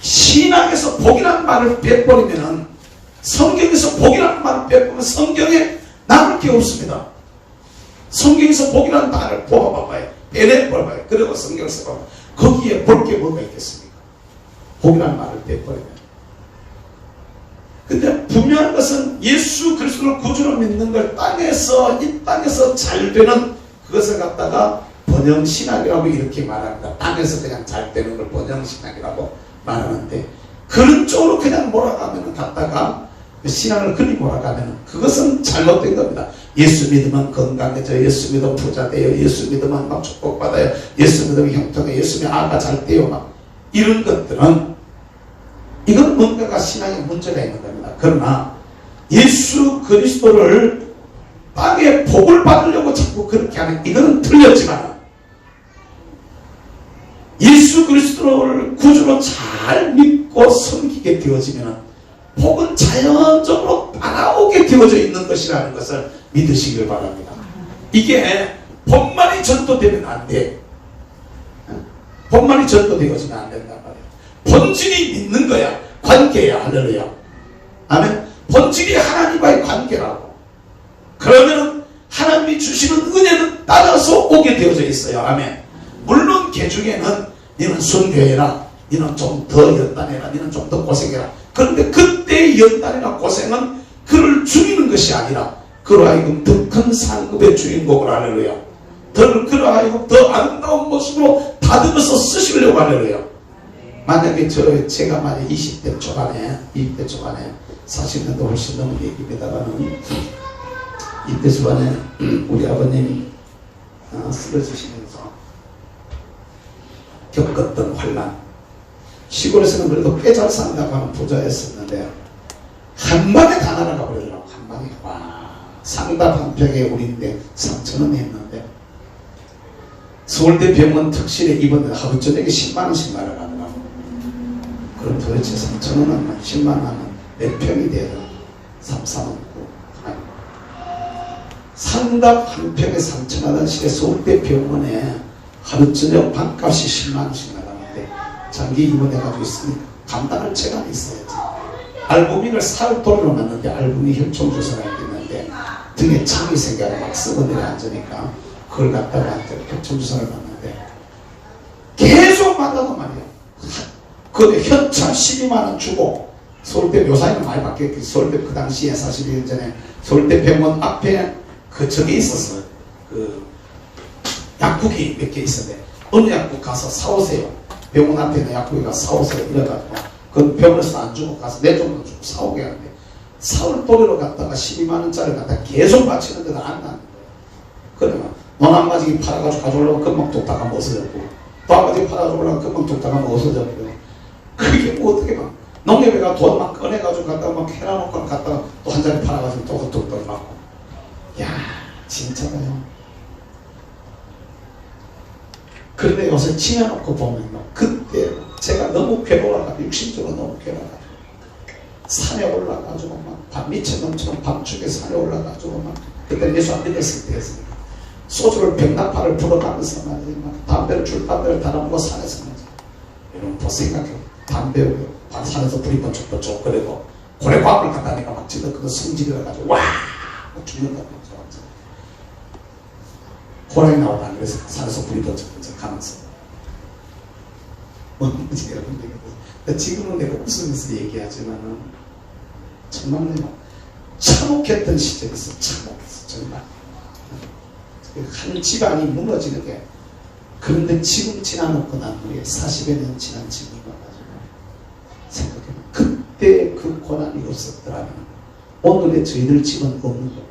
신앙에서 복이라는 말을 빼버리면은, 성경에서 복이라는 말을 빼버리면 성경에 남을 게 없습니다. 성경에서 복이라는 말을 뽑아봐봐요. 빼내봐봐요. 그리고 성경을 써봐봐요. 거기에 볼 게 뭐가 있겠습니까? 복이라는 말을 빼버리면. 근데 분명한 것은 예수 그리스도를 구주로 믿는 걸 이 땅에서 잘 되는 그것을 갖다가 번영신학이라고 이렇게 말합니다. 땅에서 그냥 잘 되는 걸 번영신학이라고 말하는데, 그런 쪽으로 그냥 몰아가면 갖다가 신앙을 그리 몰아가면 그것은 잘못된 겁니다. 예수 믿으면 건강해져요. 예수 믿으면 부자 돼요. 예수 믿으면 막 축복받아요. 예수 믿으면 형통해요. 예수 믿으면 아가 잘 돼요. 막 이런 것들은, 이건 뭔가가 신앙에 문제가 있는 겁니다. 그러나 예수 그리스도를 땅에 복을 받으려고 자꾸 그렇게 하는, 이거는 틀렸지만, 예수 그리스도를 구주로 잘 믿고 섬기게 되어지면 복은 자연적으로 따라오게 되어져 있는 것이라는 것을 믿으시길 바랍니다. 이게 법만이 전도되면 안 돼. 법만이 전도되어지면 안 된단 말이에요. 본질이 믿는 거야. 관계야. 할렐루야. 아멘. 본질이 하나님과의 관계라고. 그러면 하나님이 주시는 은혜는 따라서 오게 되어져 있어요. 아멘. 물론 개 중에는 너는 순교해라, 너는 좀 더 연단해라, 너는 좀 더 고생해라, 그런데 그때의 연단이나 고생은 그를 죽이는 것이 아니라 그로 하여금 더 큰 상급의 주인공을 할렐루야. 그로 하여금 더 아름다운 모습으로 다듬어서 쓰시려고 할렐루야. 만약에 제가 만약 20대 초반에 40년도 훨씬 넘은 얘기입니다만은 이때 초반에 우리 아버님이 쓰러지시면서 겪었던 환난, 시골에서는 그래도 꽤 잘 산다고 하는 부자였었는데 한 방에 다 날아가 버리더라고. 한 방에. 와, 상담 한 평에 우리인데 3,000원 했는데 서울대 병원 특실에 입원을 하루 저녁에 10만원씩 날아가더라고. 그럼 도대체 3,000원은 10만원은 몇 평이 돼야 3, 4원. 상담 한 평에 3,000원씩에 서울대 병원에 하루 저녁 반값이 10만원씩 나가는데 장기 입원해가지고 있으니까 감당할 체감이 있어야지. 알부민을 사흘도로 맞는데 알부민 혈청주사가 있는데 등에 창이 생겨서 막 쓰고 내려앉으니까 그걸 갖다가 혈청주사를 맞는데 계속 맞아도 말이야. 그런데 현찰 12만원 주고 서울대 요사이는 많이 바뀌었기. 서울대 그 당시에 40년 전에 서울대 병원 앞에 저게 있었어. 약국이 몇 개 있었는데 어느 약국 가서 사오세요. 병원 앞에 있는 약국에 가서 사오세요. 이래가지고 그 병원에서 안 주고 가서 내 정도 주고 사오게 하는데 서울도리로 갔다가 12만원짜리 갖다가 계속 바치는데도 안 나는 거예요. 그러면 논 한 가지 팔아가지고 가져오려면 금방 뚝딱하면 없어졌고 또 한 가지 팔아가지고 금방 뚝딱하면 없어졌고 그게 뭐 어떻게 막 농협에 가 돈 막 꺼내가지고 갖다가 막 해놔놓고 갖다가 또 한 자리 팔아가지고 또 뚝딱 맞고 야 진짜가요. 그런데 요새 치켜놓고 보면 그때 제가 너무 괴로워가지고 육신적으로 너무 괴로워가지고 산에 올라가지고 막 미친놈처럼 밤중에 산에 올라가지고 막 그때 예수 안 믿었을 때였으니까 소주를 백나파를 불어가면서 말이지 막 담배를 줄담배를 달아먹고 산에서 말이지. 여러분 생각해. 담배 산에서 불이 번쩍번쩍 그리고 고래과학을 갖다니까 막 지금 그거 성질을 가지고 와 죽는다고 호랑이 나오다 그래서 산에서 불이 번쩍번쩍 가면서 뭔지 여러분들 지금은 내가 웃으면서 얘기하지만은 정말 내가 참혹했던 시절이 있어. 참혹했어 정말. 한 집안이 무너지는 게 그런데 지금 지나놓고 난 후에 40여 년 지난 지금 와가지고 생각해보면 그때 그 고난이 없었더라면 오늘의 저희들 집은 없는 거예요.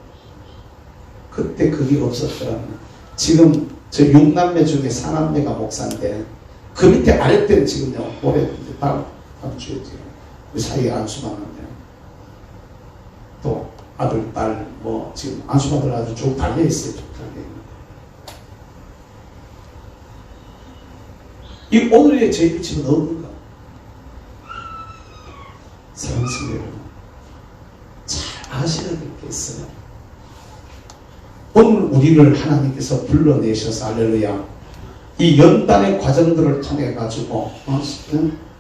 그때 그게 없었더라면 지금 저 6남매 중에 4남매가 목사인데 그 밑에 아랫대는 지금요 올해 다음 주에 지금 우리 사이에 안수받는데 또 아들 딸 뭐 지금 안수받을 아주 쭉 달려있어요. 쭉 달려있는데 이 오늘의 저희들 집은 없는가? 사랑하는 여러분 잘 아시는 게 있어요. 오늘 우리를 하나님께서 불러내셔서 할렐루야 이 연단의 과정들을 통해 가지고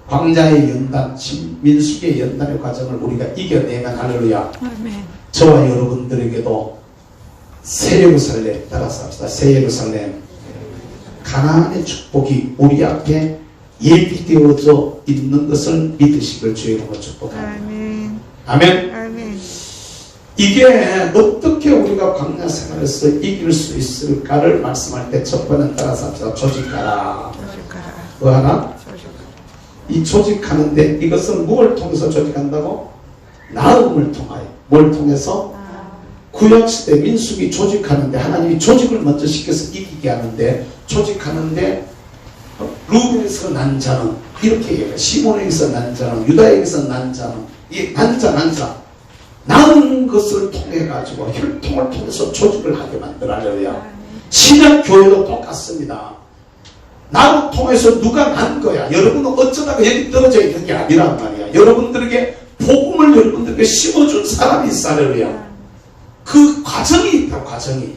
광야의 연단, 민수기의 연단의 과정을 우리가 이겨내면 할렐루야 아멘. 저와 여러분들에게도 새 예루살렘 따라서 합시다. 새 예루살렘 가나안의 축복이 우리 앞에 예비되어져 있는 것을 믿으시길 주의 이름으로 축복합니다. 아멘. 아멘. 아멘. 이게 어떻게 우리가 광야 생활에서 이길 수 있을까를 말씀할 때 첫 번째는 따라서 합시다. 조직하라. 조직하라. 뭐 하나? 조직하라. 이 조직하는데 이것은 무엇을 통해서 조직한다고? 나음을 통하여. 뭘 통해서? 구약시대 민수기 조직하는데 하나님이 조직을 먼저 시켜서 이기게 하는데 조직하는데 루벤에서 난 자는 이렇게 얘기해요. 시몬에게서 난 자는 유다에게서 난 자는 이 난자 나은 것을 통해 가지고 혈통을 통해서 조직을 하게 만들어요. 신약교회도 똑같습니다. 나를 통해서 누가 난 거야. 여러분은 어쩌다가 여기 떨어져 있는 게 아니란 말이야. 여러분들에게 복음을 여러분들에게 심어준 사람이 있어요. 그 과정이 있다. 과정이.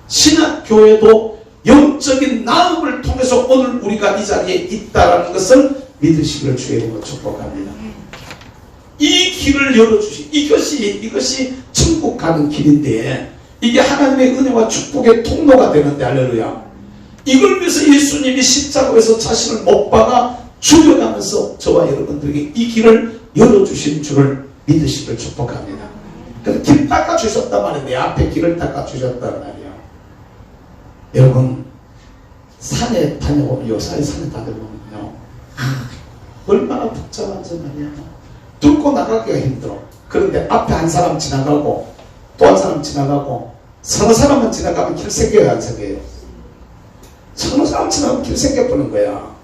신약교회도 영적인 나음을 통해서 오늘 우리가 이 자리에 있다는 것을 믿으시기를 주의 이름으로 축복합니다. 이 길을 열어주시. 이것이 천국 가는 길인데 이게 하나님의 은혜와 축복의 통로가 되는데 할렐루야. 이걸 위해서 예수님이 십자가에서 자신을 못 박아 죽여가면서 저와 여러분들에게 이 길을 열어주신 줄을 믿으시길 축복합니다. 그래서 길 닦아주셨단 말이에요. 내 앞에 길을 닦아주셨단 말이에요. 여러분, 산에 다녀보면, 요사이 산에 다녀보면요, 얼마나 복잡한지 말이야. 뚫고 나가기가 힘들어. 그런데 앞에 한 사람 지나가고 또 한 사람 지나가고 서너 사람만 지나가면 길 생겨요, 안 생겨요? 서너 사람 지나가면 길 생겨버리는 거야.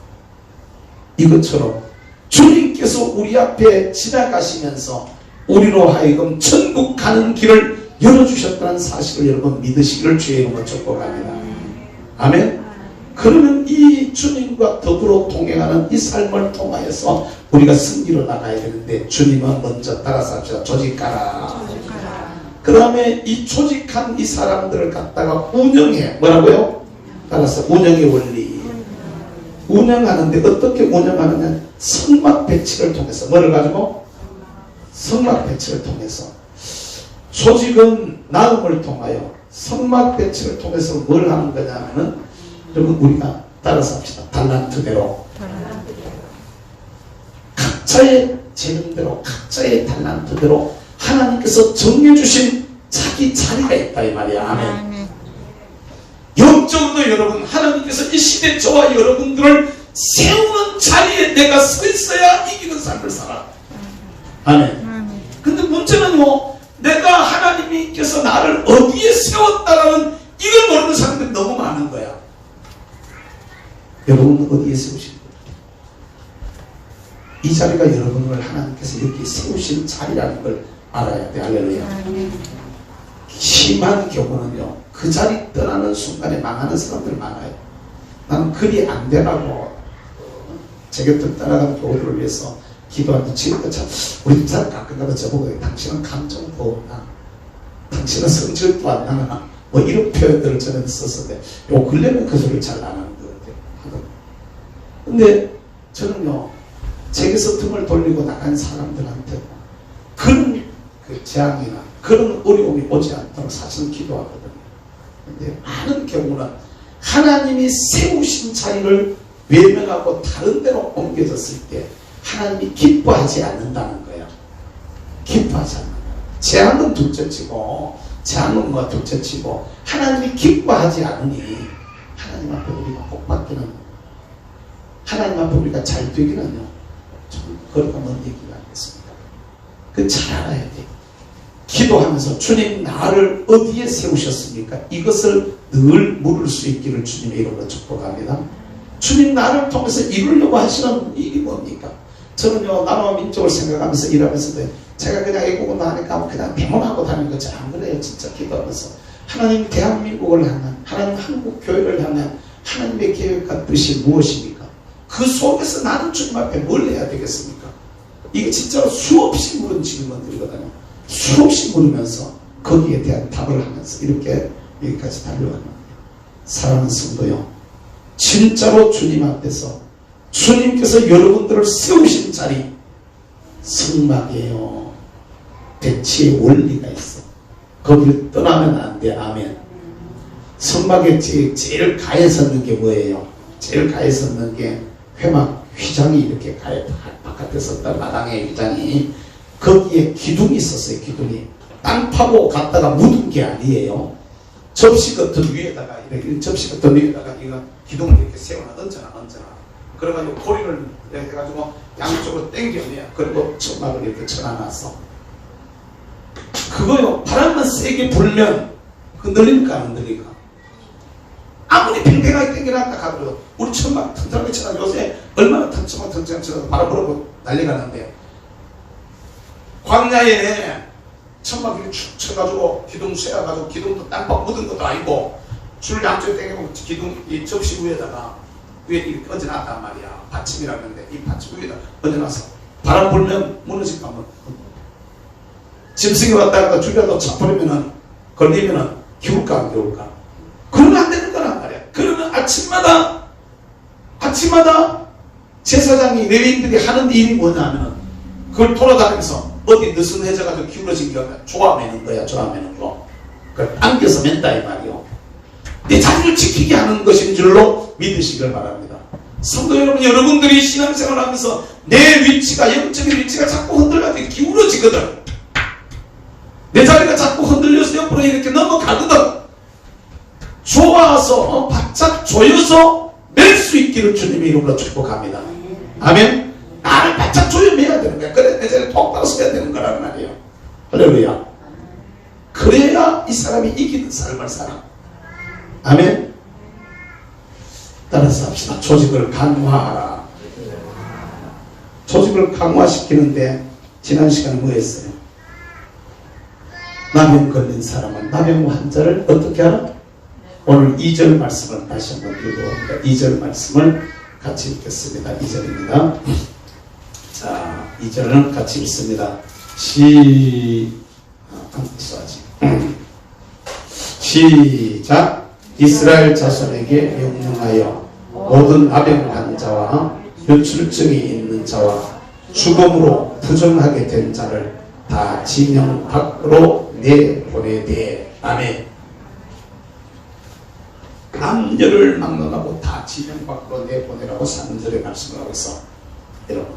이것처럼 주님께서 우리 앞에 지나가시면서 우리로 하여금 천국 가는 길을 열어주셨다는 사실을 여러분 믿으시기를 주의 이름으로 축복합니다. 아멘. 그러면 이 주님과 더불어 동행하는 이 삶을 통하여서 우리가 승리로 나가야 되는데, 주님은 먼저 따라서 합시다. 조직가라. 그 다음에 이 조직한 이 사람들을 갖다가 운영해. 뭐라고요? 따라서 운영의 원리. 운영하는데 어떻게 운영하느냐? 성막 배치를 통해서. 뭐를 가지고? 성막 배치를 통해서. 조직은 나눔을 통하여, 성막 배치를 통해서 뭘 하는 거냐면은, 여러분 우리가 따라서 합시다. 달란트대로, 각자의 재능대로, 각자의 달란트대로 하나님께서 정해주신 자기 자리가 있다 이 말이야. 아멘. 영적으로 여러분, 하나님께서 이 시대 저와 여러분들을 세우는 자리에 내가 서 있어야 이기는 삶을 살아. 아멘. 근데 문제는요, 내가 하나님께서 나를 어디에 세웠다라는 이걸 모르는 사람들이 너무 많은 거야. 여러분은 어디에 세우신 거예요? 이 자리가 여러분을 하나님께서 여기에 세우신 자리라는 걸 알아야 돼. 할렐루야. 심한 경우는요, 그 자리 떠나는 순간에 망하는 사람들 많아요. 나는 그리 안 되라고 제 곁을 따라가는 교우들을 위해서 기도하는데, 지금도 참 우리 잘 가끔 가다 저보고 당신은 감정도 없나, 당신은 성질도 안 나나, 뭐 이런 표현들을 저는 썼었는데, 요 근래는 그 소리를 잘 안 하는 것 같아요. 근데 저는요, 제게서 등을 돌리고 나간 사람들한테 그런 그 재앙이나 그런 어려움이 오지 않도록 사실은 기도하거든요. 근데 많은 경우는 하나님이 세우신 자리를 외면하고 다른 데로 옮겨졌을 때 하나님이 기뻐하지 않는다는 거예요. 기뻐하지 않는 거예요. 재앙은 둘째치고, 재앙은 뭐 둘째치고, 하나님이 기뻐하지 않으니 하나님 앞에 우리가 복받기는, 하나님 앞에 우리가 잘 되기는요, 좀 거리가 먼 얘기가 아니겠습니까? 그 잘 알아야 돼. 기도하면서 주님 나를 어디에 세우셨습니까? 이것을 늘 물을 수 있기를 주님의 이름으로 축복합니다. 주님 나를 통해서 이루려고 하시는 일이 뭡니까? 저는요, 나라와 민족을 생각하면서 일하면서도 제가 그냥 애국은 하니까 그냥 대문하고 다니는 거지 안 그래요. 진짜 기도하면서 하나님 대한민국을 향한, 하나님 한국 교회를 향한 하나님의 계획과 뜻이 무엇입니까? 그 속에서 나는 주님 앞에 뭘 해야 되겠습니까? 이게 진짜로 수없이 물은 질문들이거든요. 수없이 물으면서 거기에 대한 답을 하면서 이렇게 여기까지 달려가는 거예요. 사랑하는 성도요, 진짜로 주님 앞에서 주님께서 여러분들을 세우신 자리, 성막이에요. 배치의 원리가 있어. 거기를 떠나면 안 돼. 아멘. 성막에 제일 가에 섰는 게 뭐예요? 제일 가에 섰는 게 회막 휘장이 이렇게 가에 바깥에 섰던 마당에 휘장이, 거기에 기둥이 있었어요. 기둥이 땅 파고 갔다가 묻은 게 아니에요. 접시 같은 위에다가 이렇게 접시 같은 위에다가 이거 기둥을 이렇게 세워놔. 얹어놔. 그래가지고 고리를 해가지고 양쪽으로 당겨내요. 그리고 천막을 이렇게 쳐놔놨어. 그거요, 바람만 세게 불면 흔들릴까 안 흔들릴까? 아무리 팽팽하게 당겨놨다 가도 우리 천막 튼튼하게 쳐놔. 요새 얼마나 튼튼하게 쳐놔도 바람 불어고 난리가는데, 광야에 천막 이렇게 축 쳐가지고 기둥 쇠어가지고, 기둥도 땅밥 묻은 것도 아니고 줄 양쪽에 당겨보면 기둥 이 접시 위에다가 위에 이렇게 얹어놨단 말이야. 받침이라고 하는데 이 받침 위에다 얹어놔서 바람 불면 무너질까 뭐. 짐승이 왔다 갔다 줄이라도 차버리면은, 걸리면은 기울까 안 기울까? 그러면 안 되는 거란 말이야. 그러면 아침마다 제사장이, 레위인들이 하는 일이 뭐냐면은 그걸 돌아다니면서 어디 느슨해져가지고 기울어진 게 없나 조아매는 거야. 조아매는 거. 그걸 안겨서 맨다 이 말이요. 내 자리를 지키게 하는 것인 줄로 믿으시길 바랍니다. 성도 여러분, 여러분들이 신앙생활을 하면서 내 위치가, 영적인 위치가 자꾸 흔들려서 기울어지거든. 내 자리가 자꾸 흔들려서 옆으로 이렇게 넘어가거든. 좋아서 바짝 조여서 낼 수 있기를 주님의 이름으로 축복합니다. 아멘. 나를 바짝 조여매야 되는 거야. 그래 내 자리에 똑바로 서야 되는 거란 말이에요. 할렐루야. 그래야 이 사람이 이기는 삶을 살아. 아멘. 따라서 합시다. 조직을 강화하라. 조직을 강화시키는데 지난 시간에 뭐 했어요? 나병 걸린 사람은 나병 환자를 어떻게 하라? 오늘 2절 말씀을 다시 한번 읽어봅니다. 2절 말씀을 같이 읽겠습니다. 2절입니다. 자, 2절은 같이 읽습니다. 시작. 이스라엘 자손에게 명령하여 모든 나병 환자와 요출증이 있는 자와 죽음으로 부정하게 된 자를 다 진영 밖으로 내보내되. 아멘. 남녀를 막론하고 다 진영 밖으로 내보내라고 3절의 말씀을 하고 있어. 여러분,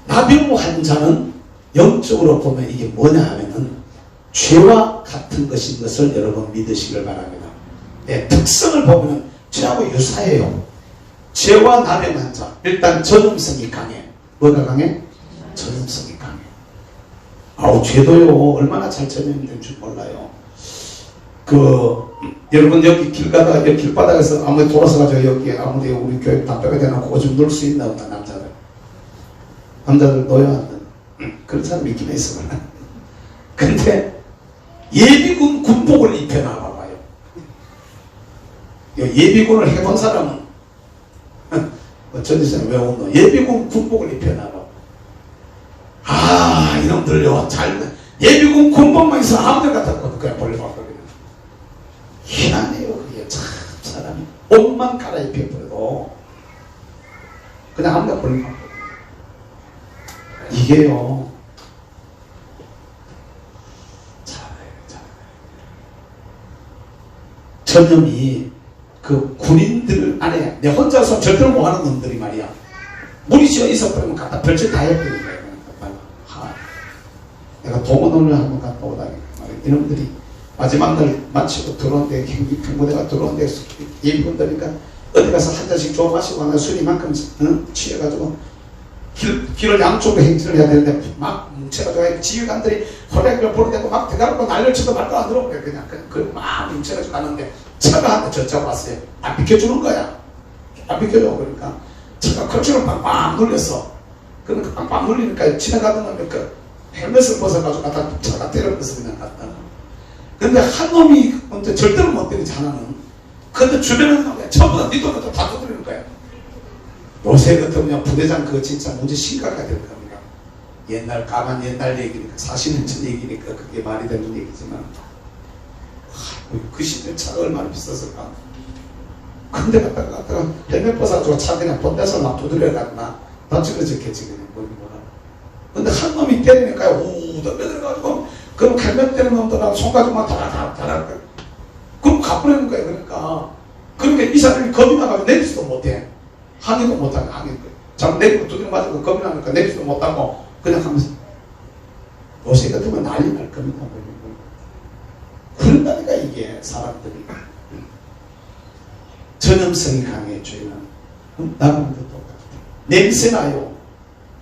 나병 환자는 영적으로 보면 이게 뭐냐 하면은 죄와 같은 것인 것을 여러분 믿으시길 바랍니다. 네, 특성을 보면 죄하고 유사해요. 죄와 나병 환자, 일단 전염성이 강해. 뭐가 강해? 전염성이 강해. 아우, 죄도요 얼마나 잘 전염된 줄 몰라요. 여러분 여기 길 가다가 여기 길바닥에서 아무리 돌아서가지고 여기 아무리 우리 교회 담배가 대놓고 오줌 넣을 수 있나 없나. 남자들 놓여야 한다. 그런 사람이 있긴 있어. 근데 예비군 군복을 입혀놔 봐봐요. 예비군을 해본 사람은 전지사님 왜 오노? 예비군 군복을 입혀놔 봐. 이놈들요 예비군 군복만 있어 아무데나 갖다 놓고 그냥 벌려봤거든요. 희한해요. 그게 참 사람이 옷만 갈아입혀버려도 그냥 아무데나 벌려봤거든요. 이게요, 전염이 그 군인들 안에 내 혼자서 절대로 못하는 놈들이 말이야. 물이 지어 있어버리면 갖다 별짓 다 해버리는 거야. 내가 동원원을 한번 갔다 오다니 이놈들이 마지막 날 마치고 들어온데 경무대가 들어온데 예비군들이니까 어디 가서 한 잔씩 줘 마시고 하나 술이만큼 취해가지고 길을 양쪽으로 행진을 해야 되는데 막 뭉쳐가지고 지휘관들이 호랭이를 보내고 막 대가리고 난리를 치도 말도 안 들어오고 그냥 막 뭉쳐가지고 가는데 차가 한대 저쪽 왔어요. 안 비켜주는 거야. 안 비켜줘. 그러니까 차가 커튼을 빵빵 눌렸어. 그러니까 빵빵 눌리니까 지나가던 놈이 그 헬멧을 벗어가지고 갖다 차가 때려버려서 그냥 갔다. 근데 한 놈이 절대로 못 때리지 하나는. 근데 주변에는 전부 다 니 돈을 다 두드리는 거야. 요새 같으면 부대장 그거 진짜 문제 심각하게 될 겁니다. 가만 옛날 얘기니까 40년 전 얘기니까 그게 말이 되는 얘기지만 그 시대 차가 얼마나 비쌌을까. 근데 갔다가 헬멧 벗어가지고 차 그냥 본대서 막 두드려갔나 다치러졌겠지 그냥 뭐라. 근데 한 놈이 때리니까 우더 매들어가지고 그럼 헬멧 때리는 놈들하고 손가락만 달아 그럼 가버리는 거야. 그러니까 이 사람이 겁이 나가지고 내리지도 못해. 항의도 못하고 자꾸 내리고 두드려 맞고 겁이 나니까 내리지도 못하고 그냥 하면서 요새 같으면 난리 날 겁니다. 그런다니까 이게 사람들이 전염성이 강해. 죄는 나보다 똑같아. 냄새나요.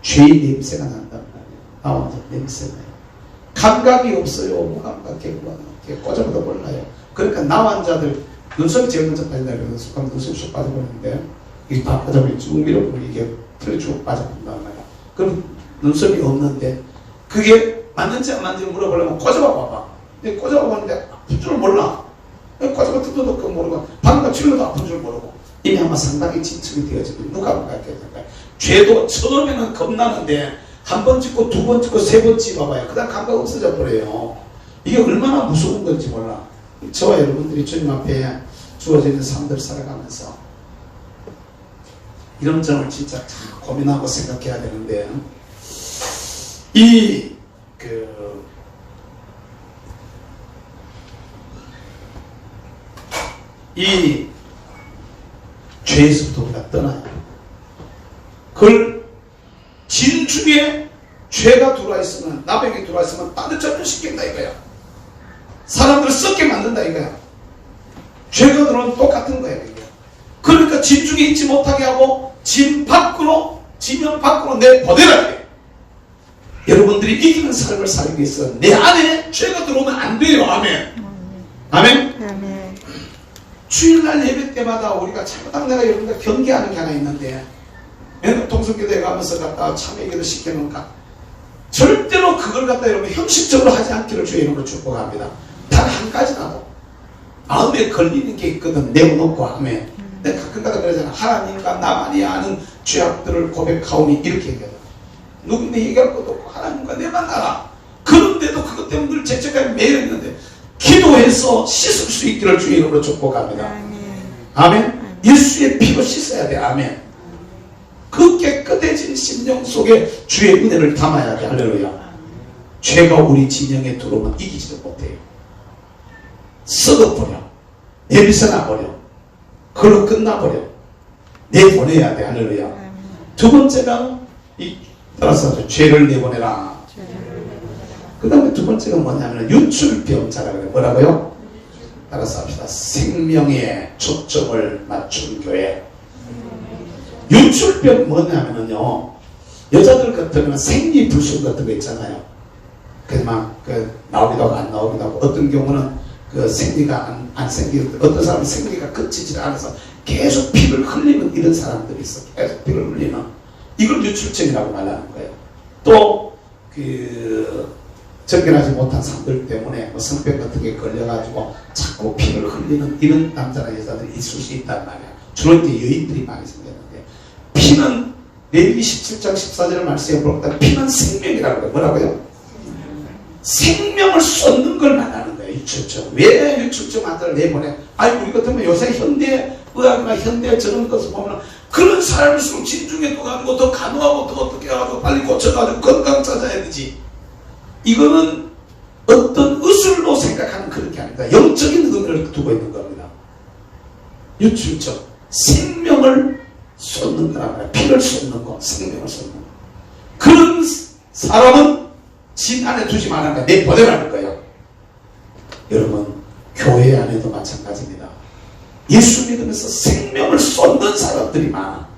죄의 냄새가 난단 말이에요. 나와서 냄새나요. 감각이 없어요. 무감각해. 꽂아도 몰라요. 그러니까 나 환자들 눈썹이 제일 먼저 빠진다고 해서 습관 눈썹이 쑥 빠져버리는데 이게 다 빠져버리고 쭉 밀어버리고 이게 털이 쭉 빠져버린단 말이야. 그럼 눈썹이 없는데 그게 맞는지 안 맞는지 물어보려면 꽂아봐 봐봐. 꽂아봐 보는데 아픈 줄 몰라. 꽂아봐 뜯어도 그거 모르고 방금 치료도 아픈 줄 모르고 이미 아마 상당히 진척이 되어지고 무감각해. 죄도 처음에는 겁나는데 한 번 찍고 두 번 찍고 세 번 찍어봐요. 그 다음 감각 없어져 버려요. 이게 얼마나 무서운 건지 몰라. 저와 여러분들이 주님 앞에 주어지는 삶들 살아가면서 이런 점을 진짜 고민하고 생각해야 되는데 죄에서부터 우리가 떠나야 돼요. 그걸 진중에 죄가 들어와 있으면, 나병이 들어와 있으면 따뜻함을 시킨다 이거야. 사람들을 썩게 만든다 이거야. 죄가 들어오면 똑같은 거야 이게. 그러니까 진중에 있지 못하게 하고 지면 밖으로 내보내라 그래. 여러분들이 이기는 삶을 살기 위해서 내 안에 죄가 들어오면 안 돼요. 아멘. 아멘. 아멘. 주일날 예배 때마다 우리가 잘못하면 내가 여러분들 경계하는 게 하나 있는데, 동성교대에 가면서 갖다가 참여기도 시켜놓을까? 절대로 그걸 갖다 여러분 형식적으로 하지 않기를 주의 이름으로 축복합니다. 단 한 가지라도 마음에 걸리는 게 있거든. 내어놓고 하면. 내가 가끔가다 그러잖아. 하나님과 나만이 아는 죄악들을 고백하오니 이렇게 얘기하잖아. 누군데 얘기할 것도 없고 하나님과 내만 알아. 그런데도 그것 때문에 늘 죄책감이 매여 있는데 기도해서 씻을 수 있기를 주의 이름으로 축복합니다. 아멘. 예수의 피로 씻어야 돼. 아멘. 그 깨끗해진 심령 속에 주의 은혜를 담아야 돼. 할렐루야. 죄가 우리 진영에 들어오면 이기지도 못해요. 썩어버려. 내비서나버려. 그걸로 끝나버려. 내보내야 돼. 할렐루야. 두 번째가 따라서 죄를 내보내라. 그 다음에 두 번째가 뭐냐면 유출병자라 그래요. 뭐라고요? 따라서 합시다. 생명에 초점을 맞춘 교회. 유출병 뭐냐면요, 여자들 같은 건 생리불순 같은 거 있잖아요. 그래서 막 나오기도 하고 안 나오기도 하고, 어떤 경우는 그 생리가 안 생기고, 어떤 사람은 생리가 그치질 않아서 계속 피를 흘리는 이런 사람들이 있어. 계속 피를 흘리는. 이걸 유출증이라고 말하는 거예요. 또 정결하지 못한 사람들 때문에 뭐 성병 같은 게 걸려가지고 자꾸 피를 흘리는 이런 남자나 여자들이 있을 수 있단 말이야. 주로 이제 여인들이 많이 생겼는데, 피는 레위기 17장 14절 말씀에 보니까 피는 생명이라고 해요. 뭐라고요? 생명을 쏟는 걸 말하는 거예요. 유출증. 왜 유출증 환자를 내보내? 아니 우리 같으면 요새 현대의학이나 현대 저런 것을 보면 그런 사람일수록 진중에 또 가고 더 간호하고 더 어떻게 하고 빨리 고쳐가지고 건강 찾아야 되지. 이거는 어떤 의술로 생각하는 그런 게 아닙니다. 영적인 의미를 두고 있는 겁니다. 유출증. 생명을 쏟는 거란 피를 쏟는 거, 생명을 쏟는 거. 그런 사람은 진 안에 두지 말라는 거야. 내보내라는 거예요. 여러분, 교회 안에도 마찬가지입니다. 예수 믿으면서 생명을 쏟는 사람들이 많아.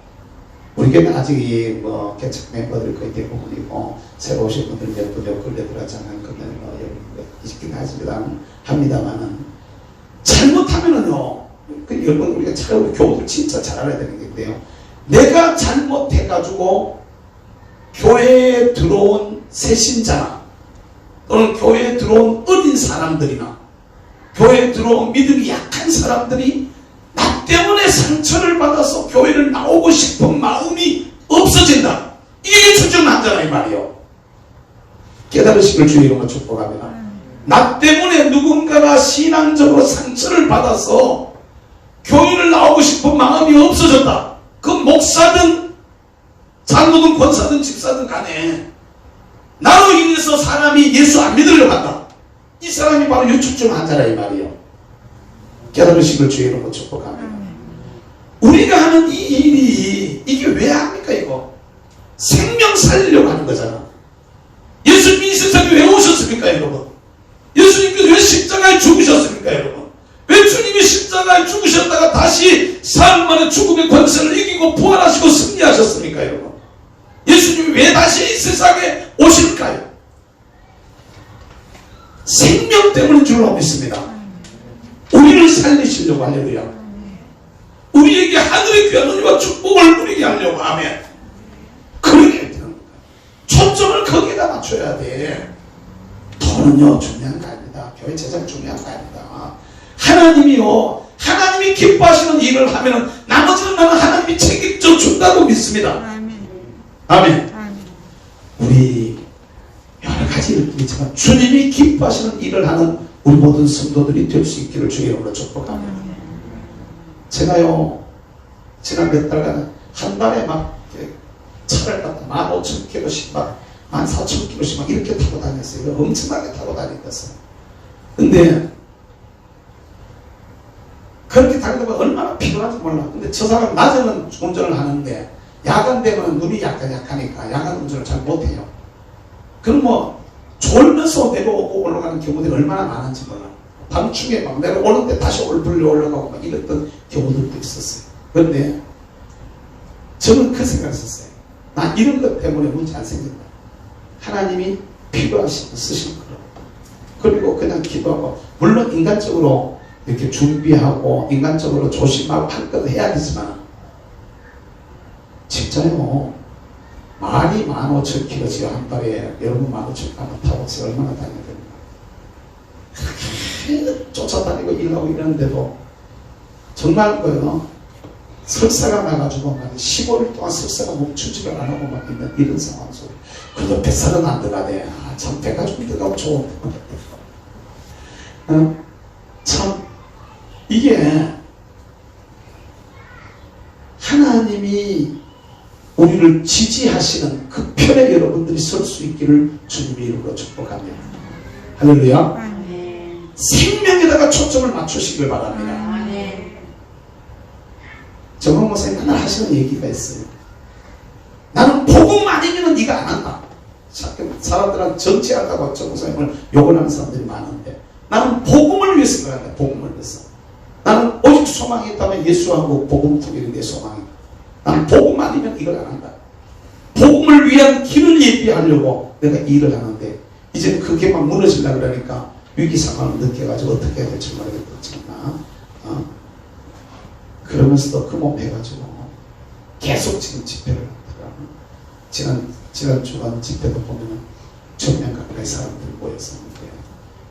우리 교회는 아직 뭐 개척 멤버들이 거의 대부분이고 새로 오신 분들은 몇 걸려 들어왔잖아요. 그러면 있긴 합니다만은 잘못하면은요, 여러분 우리가 잘 교우들 진짜 잘 알아야 되는 게 있는데요. 내가 잘못해가지고 교회에 들어온 새신자나 또는 교회에 들어온 어린 사람들이나 교회에 들어온 믿음이 약한 사람들이 나 때문에 상처를 받아서 교회를 나오고 싶은 마음이 없어진다. 이게 유출증 환자라 이 말이요. 깨달으시길 주의 이름으로 축복합니다. 나 때문에 누군가가 신앙적으로 상처를 받아서 교회를 나오고 싶은 마음이 없어졌다. 그 목사든 장로든 권사든 집사든 간에 나로 인해서 사람이 예수 안 믿으려고 한다. 이 사람이 바로 유출증 환자라 이 말이요. 깨달으시길 주의 이름으로 축복합니다. 우리가 하는 이 일이 이게 왜 합니까? 이거 생명 살리려고 하는 거잖아. 예수님이 이 세상에 왜 오셨습니까 여러분? 예수님께서 왜 십자가에 죽으셨습니까 여러분? 왜 주님이 십자가에 죽으셨다가 다시 사흘 만에 죽음의 권세를 이기고 부활하시고 승리하셨습니까 여러분? 예수님이 왜 다시 이 세상에 오실까요? 생명 때문인 줄로 믿습니다. 우리를 살리시려고. 할렐루야. 우리에게 하늘의 귀한 은혜와 축복을 누리게 하려고. 아멘. 그러게 되는 거야. 초점을 거기에다 맞춰야 돼. 돈은요 중요한 거 아닙니다. 교회 제작 중요한 거 아닙니다. 하나님이 기뻐하시는 일을 하면은 나머지는 나는 하나님이 책임져 준다고 믿습니다. 아멘. 우리 여러 가지 일을 있지만 주님이 기뻐하시는 일을 하는 우리 모든 성도들이 될 수 있기를 주의 이름으로 축복합니다. 제가요 지난 몇 달간 한 달에 막 차를 갖다 15,000km씩 막 14,000km씩 막 이렇게 타고 다녔어요. 엄청나게 타고 다녔어요. 근데 그렇게 달리면 얼마나 피곤한지 몰라. 근데 저 사람 낮에는 운전을 하는데 야간 되면 눈이 약하니까 야간 운전을 잘 못해요. 그럼 뭐 졸면서 내려오고 올라가는 경우들이 얼마나 많은지 몰라. 밤중에 막 내려오는데 다시 올불려 올라가고 막 이랬던 경우들도 있었어요. 그런데 저는 그 생각을 했었어요. 나 이런 것 때문에 문제 안 생긴다. 하나님이 필요하시고 쓰신 거로. 그리고 그냥 기도하고, 물론 인간적으로 이렇게 준비하고 인간적으로 조심하고 할 것 해야 되지만, 진짜요. 말이 15,000km지요. 한 달에 여러분 15,000km 타고 얼마나 다녀야 됩니까? 그렇게 쫓아다니고 일하고 이러는데도 정말 거요. 설사가 나가지고 막 15일 동안 설사가 멈추지를 안 하고 막 있는 이런 상황 속에. 그래도 뱃살은 안 들어가네. 아, 참 배가 좀 들어가면 좋은. 참 이게 하나님이 우리를 지지하시는 그 편에 여러분들이 설 수 있기를 주님의 이름으로 축복합니다. 할렐루야. 생명에다가 초점을 맞추시길 바랍니다. 정원 목사님 하나 하시는 얘기가 있어요. 나는 복음 아니면 네가 안 한다. 사람들은 정치한다고 정원 목사님을 욕을 하는 사람들이 많은데, 나는 복음을 위해서 그런다. 복음을 위해서. 나는 오직 소망이 있다면 예수하고 복음 두 개는 내 소망이다. 나는 복음 아니면 이걸 안 한다. 복음을 위한 길을 예비하려고 내가 일을 하는데, 이제 그게 막 무너지려고 그러니까 위기 상황을 느껴가지고 어떻게 해야 될지 모르겠지만, 그러면서도 그 몸 해가지고 계속 지금 집회를 하더라고요. 지난 주간 집회도 보면 6,000명 가까이 사람들이 모였었는데,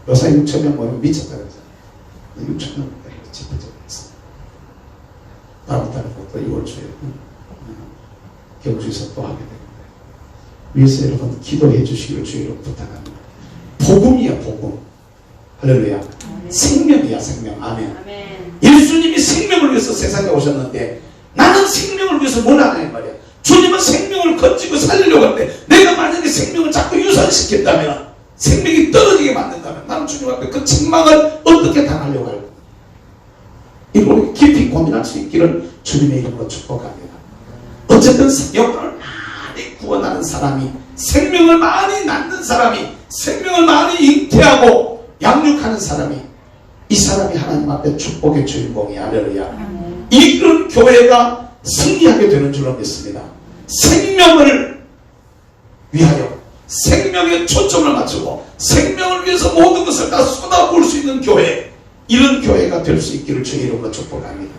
요새 6,000명 모이면 미쳤다 그러잖아요. 6,000명 가까이 집회를 했어요. 다음 달부터 6월 초에 경주에서 또 하게 됩니다. 위에서 여러분 기도해 주시기를 주의로 부탁합니다. 복음이야, 복음. 할렐루야. 생명이야, 생명. 아멘. 예수님이 생명을 위해서 세상에 오셨는데, 나는 생명을 위해서 뭘 하냐 이 말이야. 주님은 생명을 건지고 살리려고 하는데, 내가 만약에 생명을 자꾸 유산시켰다면, 생명이 떨어지게 만든다면, 나는 주님 앞에 그 책망을 어떻게 당하려고 할까? 이걸 깊이 고민할 수 있기를 주님의 이름으로 축복합니다. 어쨌든 영혼을 많이 구원하는 사람이, 생명을 많이 낳는 사람이, 생명을 많이 잉태하고 양육하는 사람이, 이 사람이 하나님 앞에 축복의 주인공이야. 할렐루야. 이런 교회가 승리하게 되는 줄로 믿습니다. 생명을 위하여 생명에 초점을 맞추고 생명을 위해서 모든 것을 다 쏟아부을 수 있는 교회, 이런 교회가 될 수 있기를 주의 이름으로 축복합니다.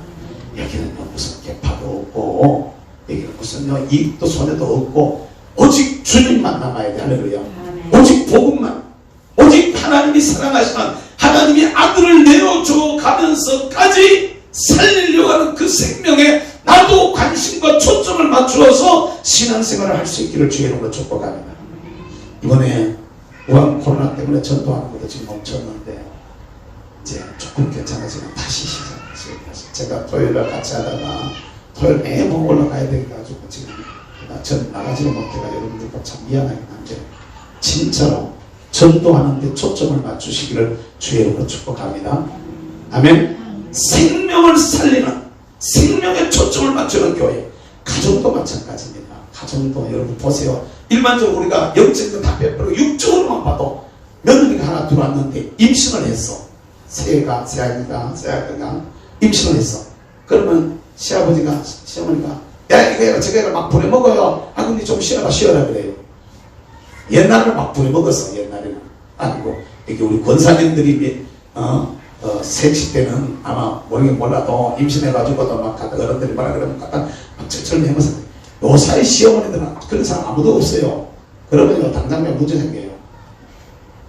여기는 무슨 개파도 없고, 여기는 무슨 이익도 손해도 없고, 오직 주님만 남아야 돼. 할렐루야. 오직 복음만, 오직 하나님이 사랑하시는 하나님이 아들을 내어줘 가면서까지 살리려고 하는 그 생명에 나도 관심과 초점을 맞추어서 신앙생활을 할 수 있기를 주의 이름으로 축복합니다. 이번에 우한 코로나 때문에 전도하는 것도 지금 멈췄는데, 이제 조금 괜찮아지면 다시 시작했어요. 제가 토요일날 같이 하다가 토요일 매번 올라가야 돼가지고 지금 전 나가지를 못해가 여러분들과 참 미안하긴 한데, 진짜로 전도하는데 초점을 맞추시기를 주의 이름으로 축복합니다. 아멘. 생명을 살리는, 생명에 초점을 맞추는 교회. 가정도 마찬가지입니다. 가정도 여러분 보세요. 일반적으로 우리가 영적인 다 베풀고 육적으로만 봐도 며느리가 하나 들어왔는데 임신을 했어. 새아기가 임신을 했어. 그러면 시아버지가, 시어머니가, 야 이거 해라 저거 해라 막 부려먹어요. 아 근데 좀 쉬어라 그래요. 옛날에는 막 부려먹었어. 옛날에는 아니고, 이렇게 우리 권사님들이 생식 때는 아마 모르긴 몰라도 임신해가지고도 막 갖다 어른들이 뭐라 그러면 갖다 막 철철 내면서, 요 사이 시어머니들은 그런 사람 아무도 없어요. 그러면요 당장에 문제 생겨요.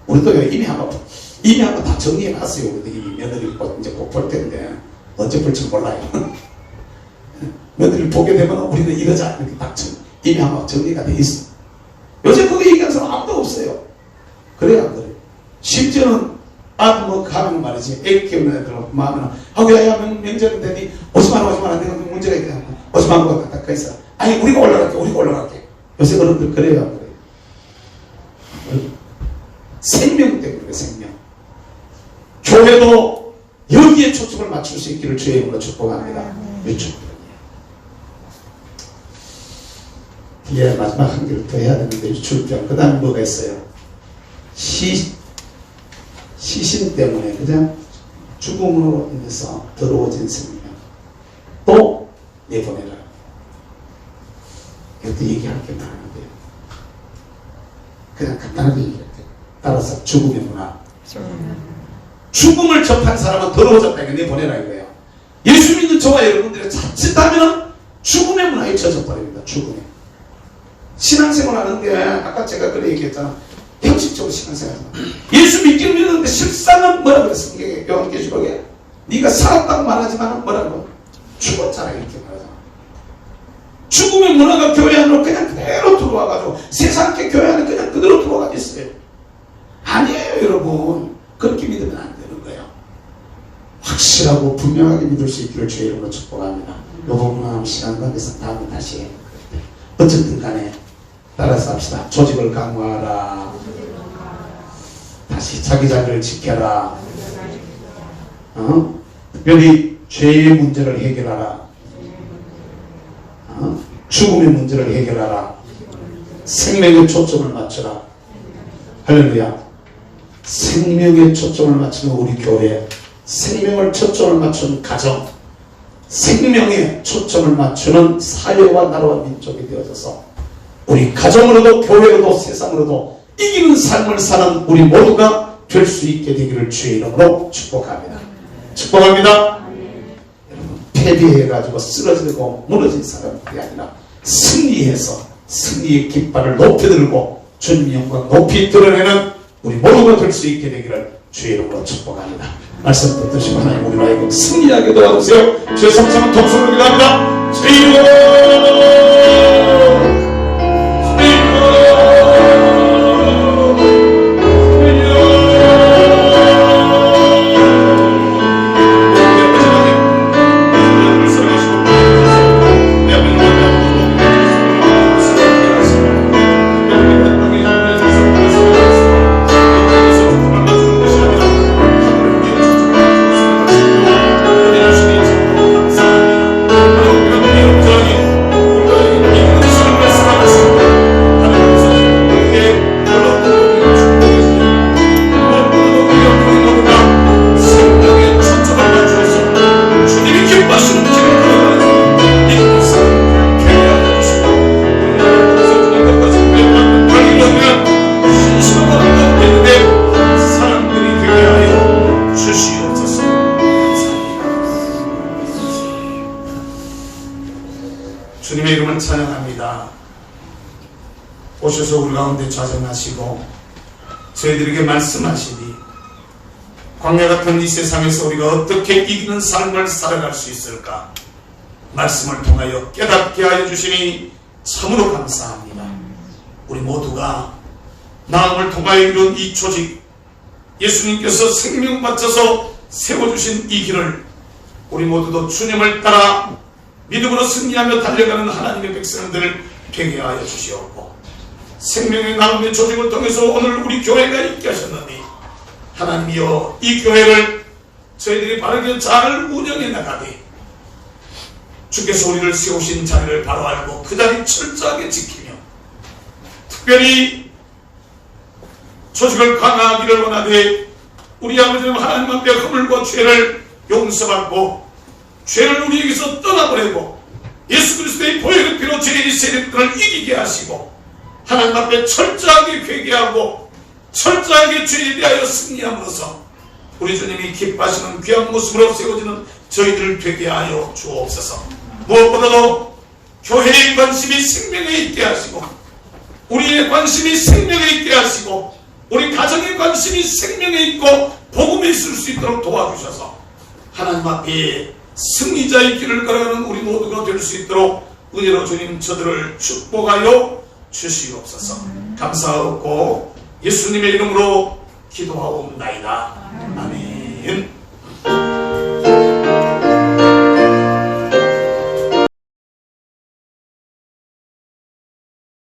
우리도 이미 한번 다 정리해놨어요. 우리도 이미 며느리 이제 꼭 볼 텐데 언제 볼지 몰라요. 며느리를 보게 되면 우리는 이러자 이렇게 딱 이미 한번 정리가 돼 있어. 요새 그거 얘기하는 사람 아무도 없어요. 그래요 안 그래요? 심지어는 아들 뭐 가면 말이지, 애기 키우는 애들 마음에는 아우 야야 명절인데 니 오지마라 내가 문제가 있다. 오지마 하고 딱 있어. 아니 우리가 올라갈게. 요새 어른들 그래요 안 그래요? 생명 때문에 생명. 교회도 여기에 초점을 맞추 마칠 수 있기를 주의 이름으로 축복합니다. 유축. 이제 마지막 한 개를 더 해야 되는데 유출병. 그 다음에 뭐가 있어요? 시신 때문에 그냥 죽음으로 인해서 더러워진 생명 또 내보내라. 이것도 얘기할 게 많은데 그냥 간단하게 얘기할게요. 따라서 죽음의 문화. 죽음을 접한 사람은 더러워졌다. 이거 내보내라 이거예요. 예수 믿는 저와 여러분들이 자칫하면 죽음의 문화에 젖어버립니다. 죽음에. 신앙생활 하는데 아까 제가 그래 얘기했잖아. 형식적으로 신앙생활 하잖아. 예수 믿기는 믿는데 실상은 뭐라 그랬습니까? 요한계시록에 네가 살았다고 말하지만 뭐라고? 죽었잖아 이렇게 말하잖아. 죽음의 문화가 교회 안으로 그냥 그대로 들어와가지고 세상계 교회 안에 그냥 그대로 들어와 있어요. 아니에요 여러분. 그렇게 믿으면 안 되는 거예요. 확실하고 분명하게 믿을 수 있기를 주의 이름으로 축복합니다. 이 부분은 시간 관계상 다음에 다시 해요. 어쨌든 간에 따라서 합시다. 조직을 강화하라. 다시 자기 자리를 지켜라. 특별히 죄의 문제를 해결하라. 죽음의 문제를 해결하라. 생명에 초점을 맞춰라. 할렐루야. 생명에 초점을 맞추는 우리 교회, 생명을 초점을 맞추는 가정, 생명에 초점을 맞추는 사회와 나라와 민족이 되어져서 우리 가정으로도 교회로도 세상으로도 이기는 삶을 사는 우리 모두가 될 수 있게 되기를 주의 이름으로 축복합니다. 축복합니다. 여러분 패배해가지고 쓰러지고 무너진 사람들이 아니라 승리해서 승리의 깃발을 높이 들고 주님의 영광 높이 드러내는 우리 모두가 될 수 있게 되기를 주의 이름으로 축복합니다. 말씀 듣듯이 하나님 우리로 하여금 승리하게 도와주세요. 주의 성삼은 통성으로 기도합니다. 주의 이름으로 주님의 이름을 찬양합니다. 오셔서 우리 가운데 좌정하시고 저희들에게 말씀하시니 광야 같은 이 세상에서 우리가 어떻게 이기는 삶을 살아갈 수 있을까 말씀을 통하여 깨닫게 하여 주시니 참으로 감사합니다. 우리 모두가 나음을 통하여 이룬 이 조직 예수님께서 생명 바쳐서 세워주신 이 길을 우리 모두도 주님을 따라 믿음으로 승리하며 달려가는 하나님의 백성들 되게 하여 주시옵고 생명의 나눔의 조직을 통해서 오늘 우리 교회가 있게 하셨느니 하나님이여 이 교회를 저희들이 바르게 잘 운영해 나가되 주께서 우리를 세우신 자리를 바로 알고 그 자리 철저하게 지키며 특별히 조직을 강화하기를 원하되 우리 아버지는 하나님 앞에 허물과 죄를 용서받고 죄를 우리에게서 떠나보내고 예수 그리스도의 보혈의 피로 죄의 세력들을 이기게 하시고 하나님 앞에 철저하게 회개하고 철저하게 죄에 대하여 승리함으로써 우리 주님이 기뻐하시는 귀한 모습으로 세워지는 저희들을 되게 하여 주옵소서. 무엇보다도 교회의 관심이 생명에 있게 하시고 우리의 관심이 생명에 있게 하시고 우리 가정의 관심이 생명에 있고 복음에 있을 수 있도록 도와주셔서 하나님 앞에 승리자의 길을 걸어가는 우리 모두가 될 수 있도록 은혜로 주님 저들을 축복하여 주시옵소서. 감사하고 예수님의 이름으로 기도하옵나이다. 아멘.